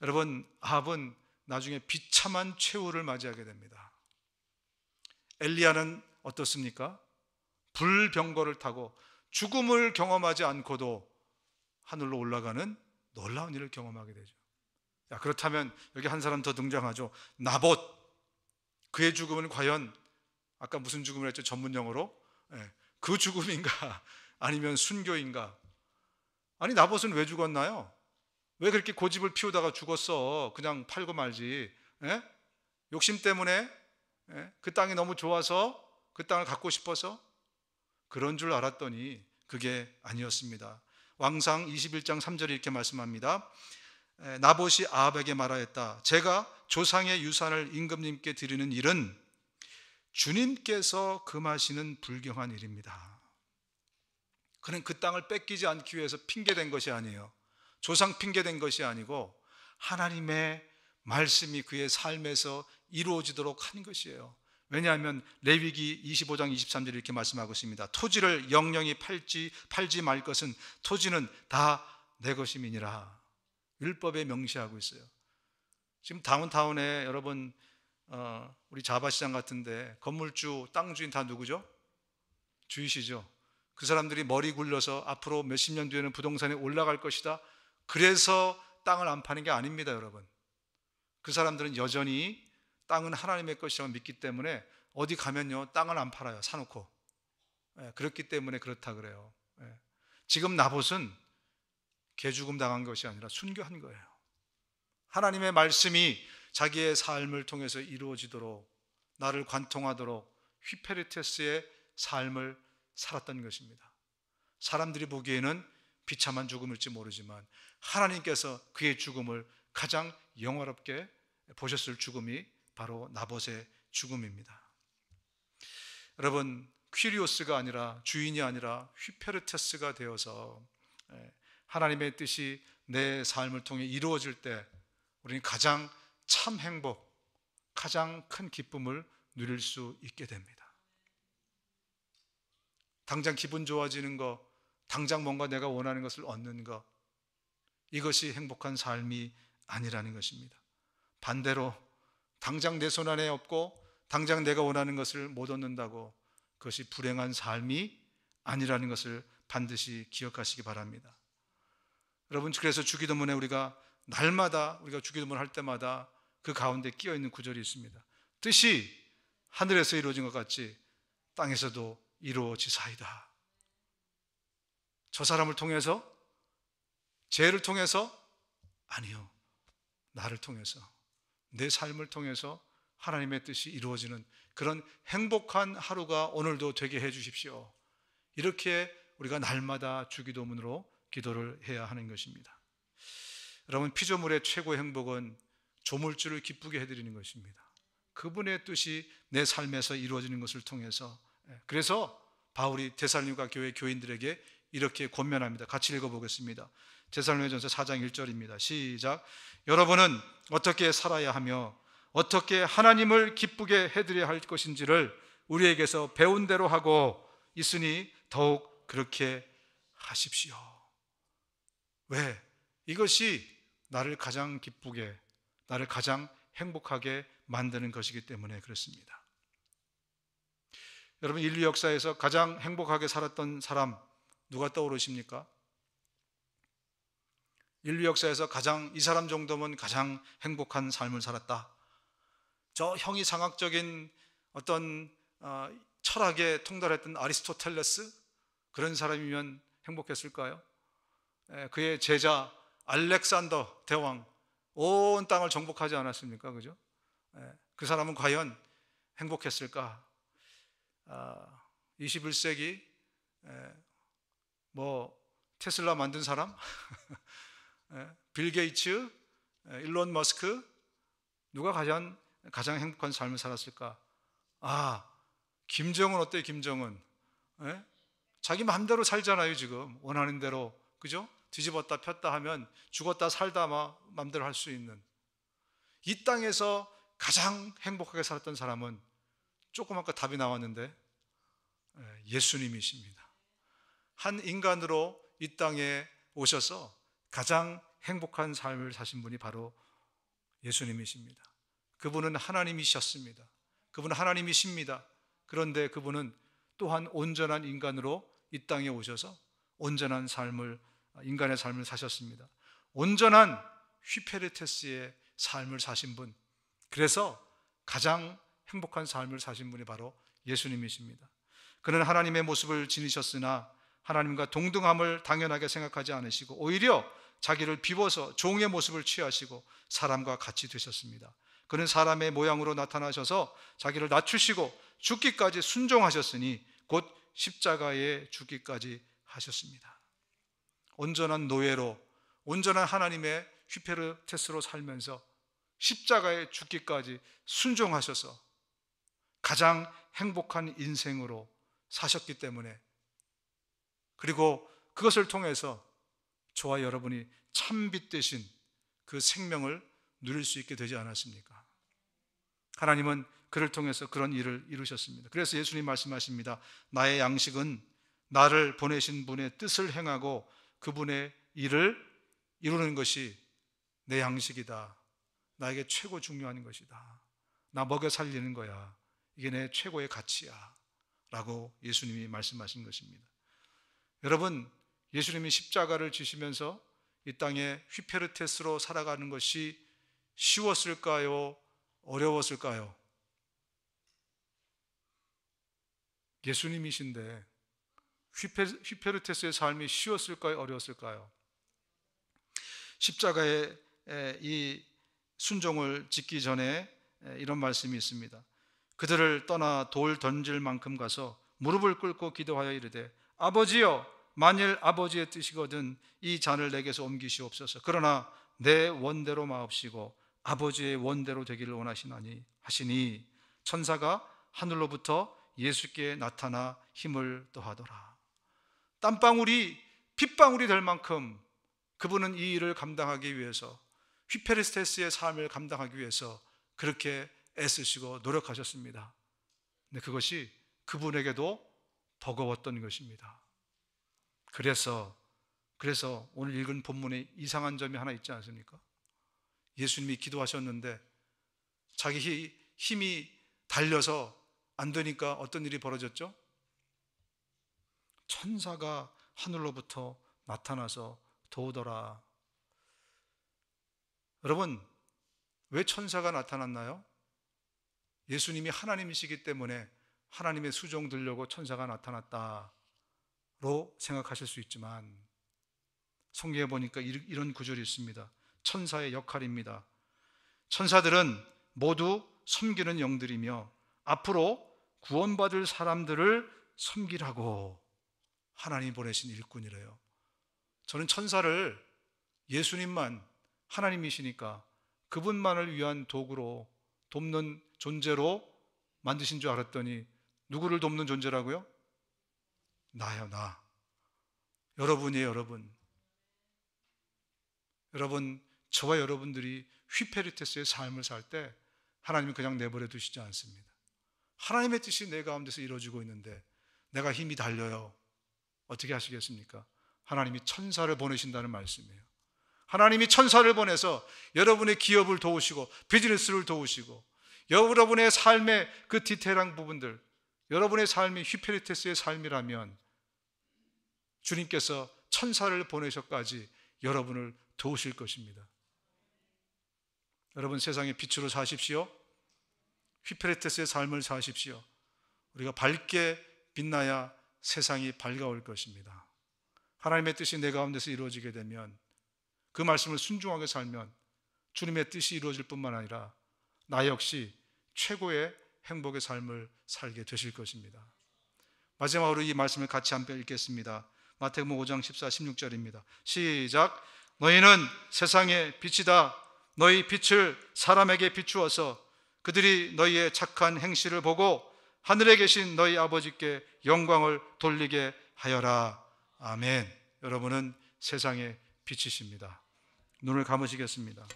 C: 여러분, 아합은 나중에 비참한 최후를 맞이하게 됩니다. 엘리야는 어떻습니까? 불병거를 타고 죽음을 경험하지 않고도 하늘로 올라가는 놀라운 일을 경험하게 되죠. 야, 그렇다면 여기 한 사람 더 등장하죠. 나봇. 그의 죽음은 과연 아까 무슨 죽음을 했죠? 전문 용어로 그 죽음인가 아니면 순교인가? 아니, 나봇은 왜 죽었나요? 왜 그렇게 고집을 피우다가 죽었어? 그냥 팔고 말지. 욕심 때문에? 그 땅이 너무 좋아서? 그 땅을 갖고 싶어서? 그런 줄 알았더니 그게 아니었습니다. 왕상 21장 3절에 이렇게 말씀합니다. 나봇이 아합에게 말하였다. 제가 조상의 유산을 임금님께 드리는 일은 주님께서 금하시는 불경한 일입니다. 그는 그 땅을 뺏기지 않기 위해서 핑계댄 것이 아니에요. 조상 핑계댄 것이 아니고 하나님의 말씀이 그의 삶에서 이루어지도록 한 것이에요. 왜냐하면 레위기 25장 23절에 이렇게 말씀하고 있습니다. 토지를 영영이 팔지 말 것은 토지는 다 내 것임이니라. 율법에 명시하고 있어요. 지금 다운타운에 여러분 우리 자바시장 같은데 건물주, 땅 주인 다 누구죠? 주이시죠. 그 사람들이 머리 굴려서 앞으로 몇십 년 뒤에는 부동산이 올라갈 것이다, 그래서 땅을 안 파는 게 아닙니다, 여러분. 그 사람들은 여전히 땅은 하나님의 것이라고 믿기 때문에 어디 가면요 땅을 안 팔아요, 사놓고. 그렇기 때문에 그렇다 그래요. 지금 나봇은 개죽음 당한 것이 아니라 순교한 거예요. 하나님의 말씀이 자기의 삶을 통해서 이루어지도록, 나를 관통하도록 휘페르테스의 삶을 살았던 것입니다. 사람들이 보기에는 비참한 죽음일지 모르지만 하나님께서 그의 죽음을 가장 영화롭게 보셨을 죽음이 바로 나봇의 죽음입니다. 여러분, 퀴리오스가 아니라, 주인이 아니라 휘페르테스가 되어서 하나님의 뜻이 내 삶을 통해 이루어질 때 우리는 가장 참 행복, 가장 큰 기쁨을 누릴 수 있게 됩니다. 당장 기분 좋아지는 거, 당장 뭔가 내가 원하는 것을 얻는 것, 이것이 행복한 삶이 아니라는 것입니다. 반대로 당장 내 손 안에 없고 당장 내가 원하는 것을 못 얻는다고 그것이 불행한 삶이 아니라는 것을 반드시 기억하시기 바랍니다. 여러분, 그래서 주기도문에 우리가 날마다, 우리가 주기도문 할 때마다 그 가운데 끼어 있는 구절이 있습니다. 뜻이 하늘에서 이루어진 것 같이 땅에서도 이루어지사이다. 저 사람을 통해서? 죄를 통해서? 아니요, 나를 통해서, 내 삶을 통해서 하나님의 뜻이 이루어지는 그런 행복한 하루가 오늘도 되게 해 주십시오. 이렇게 우리가 날마다 주기도문으로 기도를 해야 하는 것입니다. 여러분, 피조물의 최고의 행복은 조물주를 기쁘게 해드리는 것입니다. 그분의 뜻이 내 삶에서 이루어지는 것을 통해서. 그래서 바울이 데살로니가 교회 교인들에게 이렇게 권면합니다. 같이 읽어보겠습니다. 데살로니가전서 4장 1절입니다. 시작. 여러분은 어떻게 살아야 하며 어떻게 하나님을 기쁘게 해드려야 할 것인지를 우리에게서 배운 대로 하고 있으니 더욱 그렇게 하십시오. 왜? 이것이 나를 가장 기쁘게, 나를 가장 행복하게 만드는 것이기 때문에 그렇습니다. 여러분, 인류 역사에서 가장 행복하게 살았던 사람 누가 떠오르십니까? 인류 역사에서 이 사람 정도면 가장 행복한 삶을 살았다. 저 형이상학적인 어떤 철학에 통달했던 아리스토텔레스, 그런 사람이면 행복했을까요? 그의 제자 알렉산더 대왕, 온 땅을 정복하지 않았습니까? 그죠? 그 사람은 과연 행복했을까? 21세기 테슬라 만든 사람, 빌 게이츠, 일론 머스크, 누가 가장 행복한 삶을 살았을까? 김정은 어때요? 김정은 자기 마음대로 살잖아요. 지금 원하는 대로, 그죠? 뒤집었다 폈다 하면 죽었다 살다 마음대로 할 수 있는, 이 땅에서 가장 행복하게 살았던 사람은 조금 아까 답이 나왔는데 예수님이십니다. 한 인간으로 이 땅에 오셔서 가장 행복한 삶을 사신 분이 바로 예수님이십니다. 그분은 하나님이셨습니다. 그분은 하나님이십니다. 그런데 그분은 또한 온전한 인간으로 이 땅에 오셔서 온전한 인간의 삶을 사셨습니다. 온전한 휘페르테스의 삶을 사신 분, 그래서 가장 행복한 삶을 사신 분이 바로 예수님이십니다. 그는 하나님의 모습을 지니셨으나 하나님과 동등함을 당연하게 생각하지 않으시고 오히려 자기를 비워서 종의 모습을 취하시고 사람과 같이 되셨습니다. 그는 사람의 모양으로 나타나셔서 자기를 낮추시고 죽기까지 순종하셨으니 곧 십자가에 죽기까지 하셨습니다. 온전한 노예로, 온전한 하나님의 휘페르테스로 살면서 십자가에 죽기까지 순종하셔서 가장 행복한 인생으로 사셨기 때문에, 그리고 그것을 통해서 저와 여러분이 참빛 되신 그 생명을 누릴 수 있게 되지 않았습니까? 하나님은 그를 통해서 그런 일을 이루셨습니다. 그래서 예수님 말씀하십니다. 나의 양식은 나를 보내신 분의 뜻을 행하고 그분의 일을 이루는 것이 내 양식이다. 나에게 최고 중요한 것이다. 나 먹여 살리는 거야. 이게 내 최고의 가치야 라고 예수님이 말씀하신 것입니다. 여러분, 예수님이 십자가를 지시면서 이 땅에 휘페르테스로 살아가는 것이 쉬웠을까요? 어려웠을까요? 예수님이신데 휘페르테스의 삶이 쉬웠을까요? 어려웠을까요? 십자가의 이 순종을 짓기 전에 이런 말씀이 있습니다. 그들을 떠나 돌 던질 만큼 가서 무릎을 꿇고 기도하여 이르되 아버지여, 만일 아버지의 뜻이거든 이 잔을 내게서 옮기시옵소서. 그러나 내 원대로 마옵시고 아버지의 원대로 되기를 원하시나니 하시니 천사가 하늘로부터 예수께 나타나 힘을 더하더라. 땀방울이 핏방울이 될 만큼 그분은 이 일을 감당하기 위해서, 휘페르테스의 삶을 감당하기 위해서 그렇게 애쓰시고 노력하셨습니다. 근데 그것이 그분에게도 버거웠던 것입니다. 그래서 오늘 읽은 본문에 이상한 점이 하나 있지 않습니까? 예수님이 기도하셨는데 자기 힘이 달려서 안 되니까 어떤 일이 벌어졌죠? 천사가 하늘로부터 나타나서 도우더라. 여러분, 왜 천사가 나타났나요? 예수님이 하나님이시기 때문에 하나님의 수종 들려고 천사가 나타났다로 생각하실 수 있지만, 성경에 보니까 이런 구절이 있습니다. 천사의 역할입니다. 천사들은 모두 섬기는 영들이며 앞으로 구원받을 사람들을 섬기라고 하나님이 보내신 일꾼이래요. 저는 천사를 예수님만, 하나님이시니까 그분만을 위한 도구로, 돕는 존재로 만드신 줄 알았더니 누구를 돕는 존재라고요? 나요, 나. 여러분이에요, 여러분. 여러분, 저와 여러분들이 휘페리테스의 삶을 살 때 하나님은 그냥 내버려 두시지 않습니다. 하나님의 뜻이 내 가운데서 이루어지고 있는데 내가 힘이 달려요. 어떻게 하시겠습니까? 하나님이 천사를 보내신다는 말씀이에요. 하나님이 천사를 보내서 여러분의 기업을 도우시고 비즈니스를 도우시고 여러분의 삶의 그 디테일한 부분들, 여러분의 삶이 휘페리테스의 삶이라면 주님께서 천사를 보내셔까지 여러분을 도우실 것입니다. 여러분, 세상의 빛으로 사십시오. 휘페리테스의 삶을 사십시오. 우리가 밝게 빛나야 세상이 밝아올 것입니다. 하나님의 뜻이 내 가운데서 이루어지게 되면, 그 말씀을 순종하게 살면 주님의 뜻이 이루어질 뿐만 아니라 나 역시 최고의 행복의 삶을 살게 되실 것입니다. 마지막으로 이 말씀을 같이 한번 읽겠습니다. 마태복음 5장 14, 16절입니다. 시작. 너희는 세상의 빛이다. 너희 빛을 사람에게 비추어서 그들이 너희의 착한 행실을 보고 하늘에 계신 너희 아버지께 영광을 돌리게 하여라. 아멘. 여러분은 세상의 빛이십니다. 눈을 감으시겠습니다.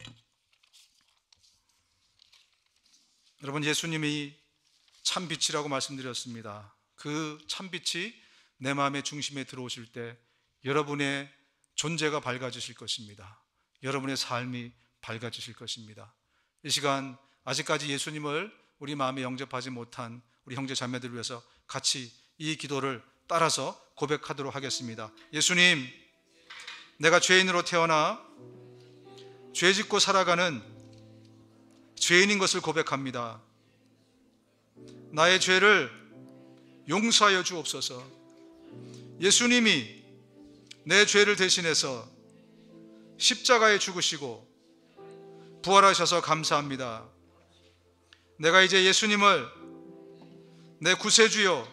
C: 여러분, 예수님이 참빛이라고 말씀드렸습니다. 그 참빛이 내 마음의 중심에 들어오실 때 여러분의 존재가 밝아지실 것입니다. 여러분의 삶이 밝아지실 것입니다. 이 시간 아직까지 예수님을 우리 마음에 영접하지 못한 우리 형제 자매들을 위해서 같이 이 기도를 따라서 고백하도록 하겠습니다. 예수님, 내가 죄인으로 태어나 죄 짓고 살아가는 죄인인 것을 고백합니다. 나의 죄를 용서하여 주옵소서. 예수님이 내 죄를 대신해서 십자가에 죽으시고 부활하셔서 감사합니다. 내가 이제 예수님을 내 구세주요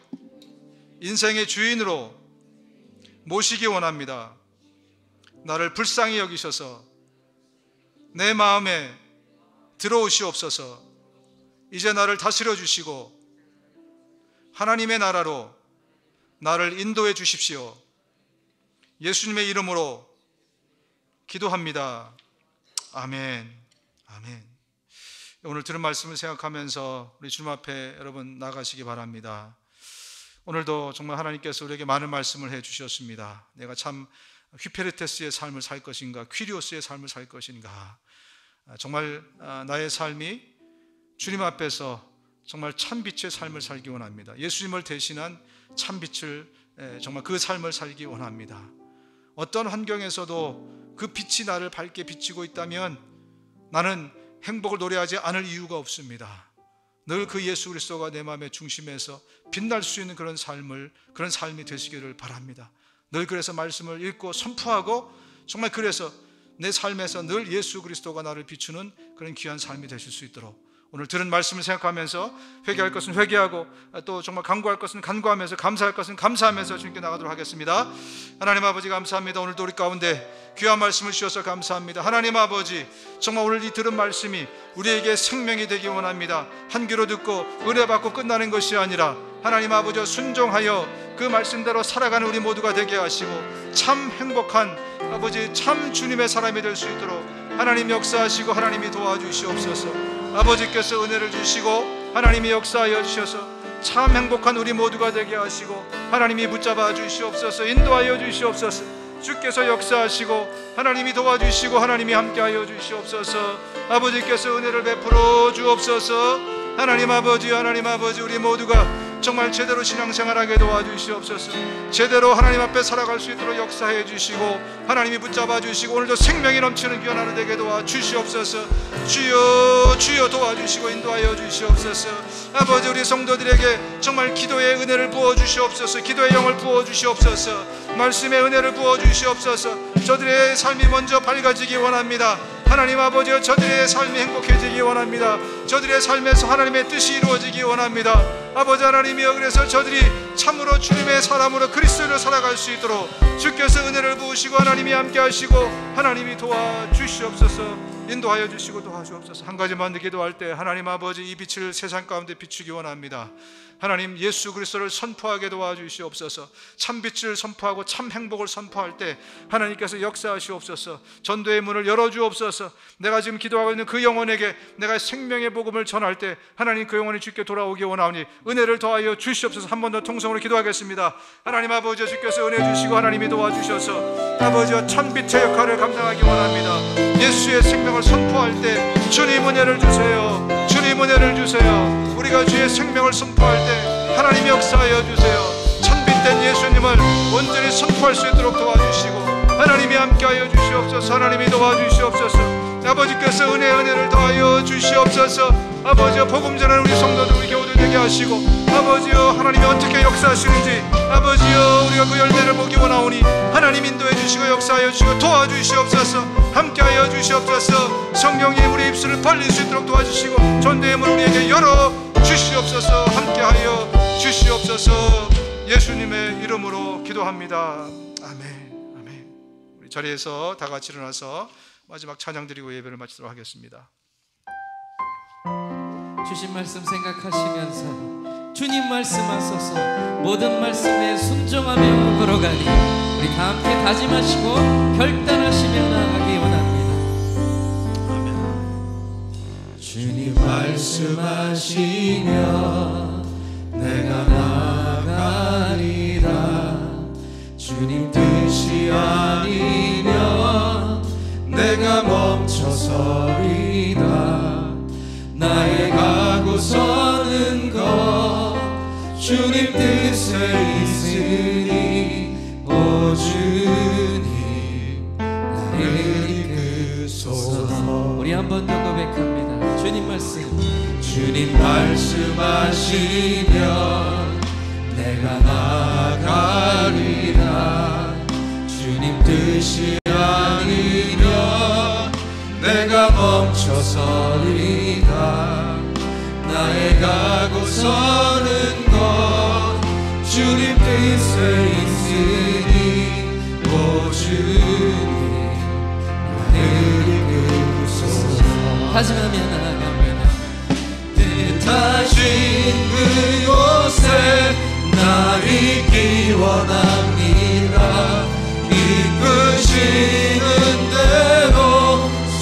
C: 인생의 주인으로 모시기 원합니다. 나를 불쌍히 여기셔서 내 마음에 들어오시옵소서. 이제 나를 다스려 주시고 하나님의 나라로 나를 인도해 주십시오. 예수님의 이름으로 기도합니다. 아멘. 아멘. 오늘 들은 말씀을 생각하면서 우리 주님 앞에 여러분 나가시기 바랍니다. 오늘도 정말 하나님께서 우리에게 많은 말씀을 해 주셨습니다. 내가 참 휘페리테스의 삶을 살 것인가, 퀴리오스의 삶을 살 것인가. 정말 나의 삶이 주님 앞에서 정말 참빛의 삶을 살기 원합니다. 예수님을 대신한 참빛을, 정말 그 삶을 살기 원합니다. 어떤 환경에서도 그 빛이 나를 밝게 비치고 있다면 나는 행복을 노래하지 않을 이유가 없습니다. 늘 그 예수 그리스도가 내 마음의 중심에서 빛날 수 있는 그런 삶이 되시기를 바랍니다. 늘 그래서 말씀을 읽고 선포하고 정말 그래서 내 삶에서 늘 예수 그리스도가 나를 비추는 그런 귀한 삶이 되실 수 있도록 오늘 들은 말씀을 생각하면서 회개할 것은 회개하고 또 정말 간구할 것은 간구하면서 감사할 것은 감사하면서 주님께 나가도록 하겠습니다. 하나님 아버지 감사합니다. 오늘도 우리 가운데 귀한 말씀을 주셔서 감사합니다. 하나님 아버지, 정말 오늘 이 들은 말씀이 우리에게 생명이 되기 원합니다. 한 귀로 듣고 은혜 받고 끝나는 것이 아니라 하나님 아버지 순종하여 그 말씀대로 살아가는 우리 모두가 되게 하시고 참 행복한 아버지, 참 주님의 사람이 될 수 있도록 하나님 역사하시고 하나님이 도와주시옵소서. 아버지께서 은혜를 주시고 하나님이 역사하여 주셔서 참 행복한 우리 모두가 되게 하시고 하나님이 붙잡아 주시옵소서. 인도하여 주시옵소서. 주께서 역사하시고 하나님이 도와주시고 하나님이 함께하여 주시옵소서. 아버지께서 은혜를 베풀어 주옵소서. 하나님 아버지 우리 모두가 정말 제대로 신앙생활하게 도와주시옵소서. 제대로 하나님 앞에 살아갈 수 있도록 역사해 주시고 하나님이 붙잡아 주시고 오늘도 생명이 넘치는 귀한 하루 되게 도와주시옵소서. 주여 주여 도와주시고 인도하여 주시옵소서. 아버지, 우리 성도들에게 정말 기도의 은혜를 부어주시옵소서. 기도의 영을 부어주시옵소서. 말씀의 은혜를 부어주시옵소서. 저들의 삶이 먼저 밝아지기 원합니다. 하나님 아버지여, 저들의 삶이 행복해지기 원합니다. 저들의 삶에서 하나님의 뜻이 이루어지기 원합니다. 아버지 하나님이여, 그래서 저들이 참으로 주님의 사람으로 그리스도로 살아갈 수 있도록 주께서 은혜를 부으시고 하나님이 함께 하시고 하나님이 도와주시옵소서. 인도하여 주시고 도와주옵소서. 한 가지만 더 기도할 때, 하나님 아버지, 이 빛을 세상 가운데 비추기 원합니다. 하나님, 예수 그리스도를 선포하게 도와주시옵소서. 참 빛을 선포하고 참 행복을 선포할 때 하나님께서 역사하시옵소서. 전도의 문을 열어주옵소서. 내가 지금 기도하고 있는 그 영혼에게 내가 생명의 복음을 전할 때 하나님, 그 영혼이 주께 돌아오기 원하오니 은혜를 더하여 주시옵소서. 한 번 더 통성으로 기도하겠습니다. 하나님 아버지, 주께서 은혜 주시고 하나님이 도와주셔서 아버지와 참 빛의 역할을 감당하기 원합니다. 예수의 생명을 선포할 때 주님 은혜를 주세요. 주님 은혜를 주세요. 우리가 주의 생명을 선포할 때 하나님이 역사하여 주세요. 참빛된 예수님을 온전히 선포할 수 있도록 도와주시고 하나님이 함께하여 주시옵소서. 하나님이 도와주시옵소서. 아버지께서 은혜를 더하여 주시옵소서. 아버지여, 복음 전하는 우리 성도들, 우리 교우들 되게 하시고 아버지여, 하나님이 어떻게 역사하시는지 아버지여, 우리가 그 열매를 보기 원하오니 하나님 인도해 주시고 역사하여 주시고 도와주시옵소서. 함께하여 주시옵소서. 성령님, 우리 입술을 벌릴 수 있도록 도와주시고 전도의 문 우리에게 열어 주시옵소서. 함께하여 주시옵소서. 예수님의 이름으로 기도합니다. 아멘. 아멘. 우리 자리에서 다 같이 일어나서 마지막 찬양 드리고 예배를 마치도록 하겠습니다.
B: 주신 말씀 생각하시면서 주님 말씀하소서. 모든 말씀에 순종하며 걸어가니 우리 다 함께 다짐하시고 결단하시며 나아가기 원합니다.
A: 아멘.
B: 주님 말씀하시며 내가 나아가리라. 주님 뜻이 아니면 내가 멈춰서리다. 나의 가고 서는 것 주님 뜻에 있으니 오 주님 나를 이끄소서. 우리 한 번 더 고백합니다. 주님 말씀하시면 내가 나아가리라. 주님 뜻이 아니면 내가 멈춰서리다. 나의 가고 서는 것 주님 뜻에 있으니 오 주님 나를 이끄소서. 다짐하며 나아갑니다. 뜻하신 그곳에 나 있기 원합니다. 이끄시는 대로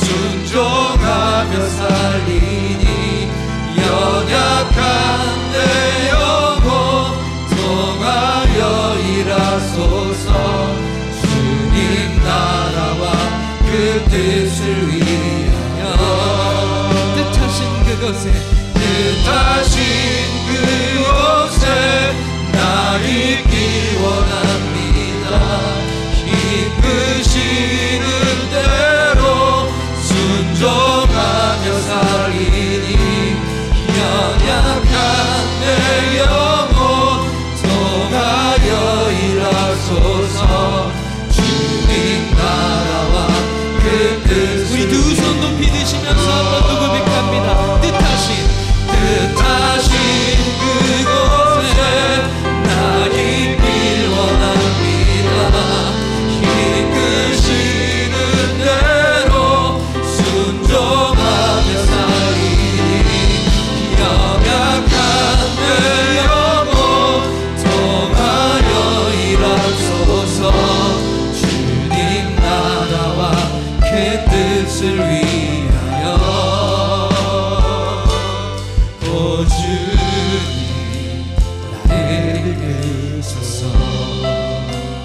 B: 순종하며 살리니 연약한 내 영혼 통하여 일하소서. 주님 나라와 그 뜻을 위하여 뜻하신 그곳에 나 있기 원합니다. 이끄시는 대로 순종하며 살리니 연약한 내 영혼 통하여 일하소서. 주님 나라와 그 뜻. 우리 두 손 높이 드시면서 한 번 더 고백합니다. 뜻하신 그곳에 나 있길 원합니다. 이끄시는 대로 순종하며 살리니 연약한 내 영혼 통하여 일하소서. 주님 나라와 그 뜻을 위하여 오 주님 나를 이끄소서.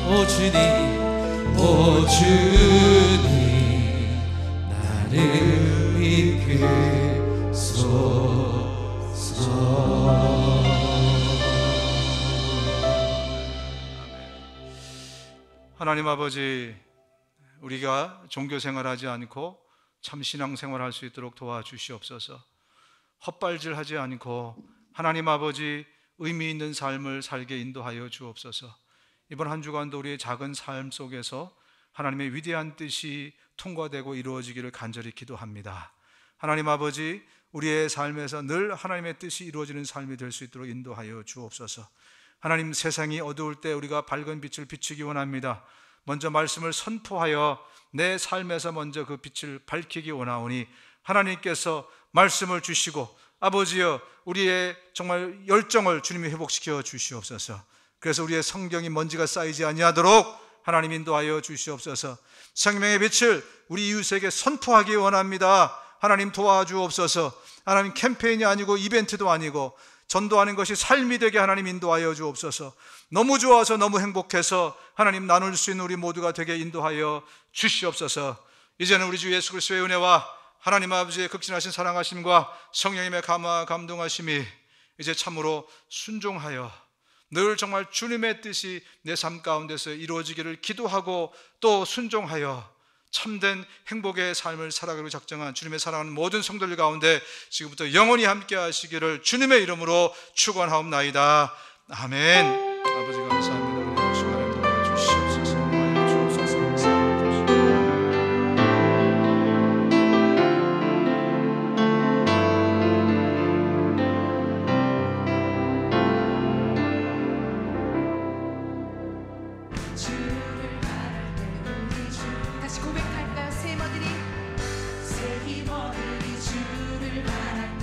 B: 오 주님 나를 이끄소서.
C: 하나님 아버지, 우리가 종교 생활하지 않고 참 신앙 생활할 수 있도록 도와주시옵소서. 헛발질하지 않고 하나님 아버지 의미 있는 삶을 살게 인도하여 주옵소서. 이번 한 주간도 우리의 작은 삶 속에서 하나님의 위대한 뜻이 통과되고 이루어지기를 간절히 기도합니다. 하나님 아버지, 우리의 삶에서 늘 하나님의 뜻이 이루어지는 삶이 될 수 있도록 인도하여 주옵소서. 하나님, 세상이 어두울 때 우리가 밝은 빛을 비추기 원합니다. 먼저 말씀을 선포하여 내 삶에서 먼저 그 빛을 밝히기 원하오니 하나님께서 말씀을 주시고 아버지여, 우리의 정말 열정을 주님이 회복시켜 주시옵소서. 그래서 우리의 성경이 먼지가 쌓이지 아니하도록 하나님 인도하여 주시옵소서. 생명의 빛을 우리 이웃에게 선포하기 원합니다. 하나님 도와주옵소서. 하나님, 캠페인이 아니고 이벤트도 아니고 전도하는 것이 삶이 되게 하나님 인도하여 주옵소서. 너무 좋아서 너무 행복해서 하나님 나눌 수 있는 우리 모두가 되게 인도하여 주시옵소서. 이제는 우리 주 예수 그리스도의 은혜와 하나님 아버지의 극진하신 사랑하심과 성령님의 감화 감동하심이 이제 참으로 순종하여 늘 정말 주님의 뜻이 내 삶 가운데서 이루어지기를 기도하고 또 순종하여 참된 행복의 삶을 살아가기로 작정한 주님의 사랑하는 모든 성도들 가운데 지금부터 영원히 함께 하시기를 주님의 이름으로 축원하옵나이다. 아멘. 아버지 감사합니다. 우리 시간에 도와주시옵소서. 도와주옵소서.
D: 다시 고백할까요? 새 힘 얻으리 주를 바랄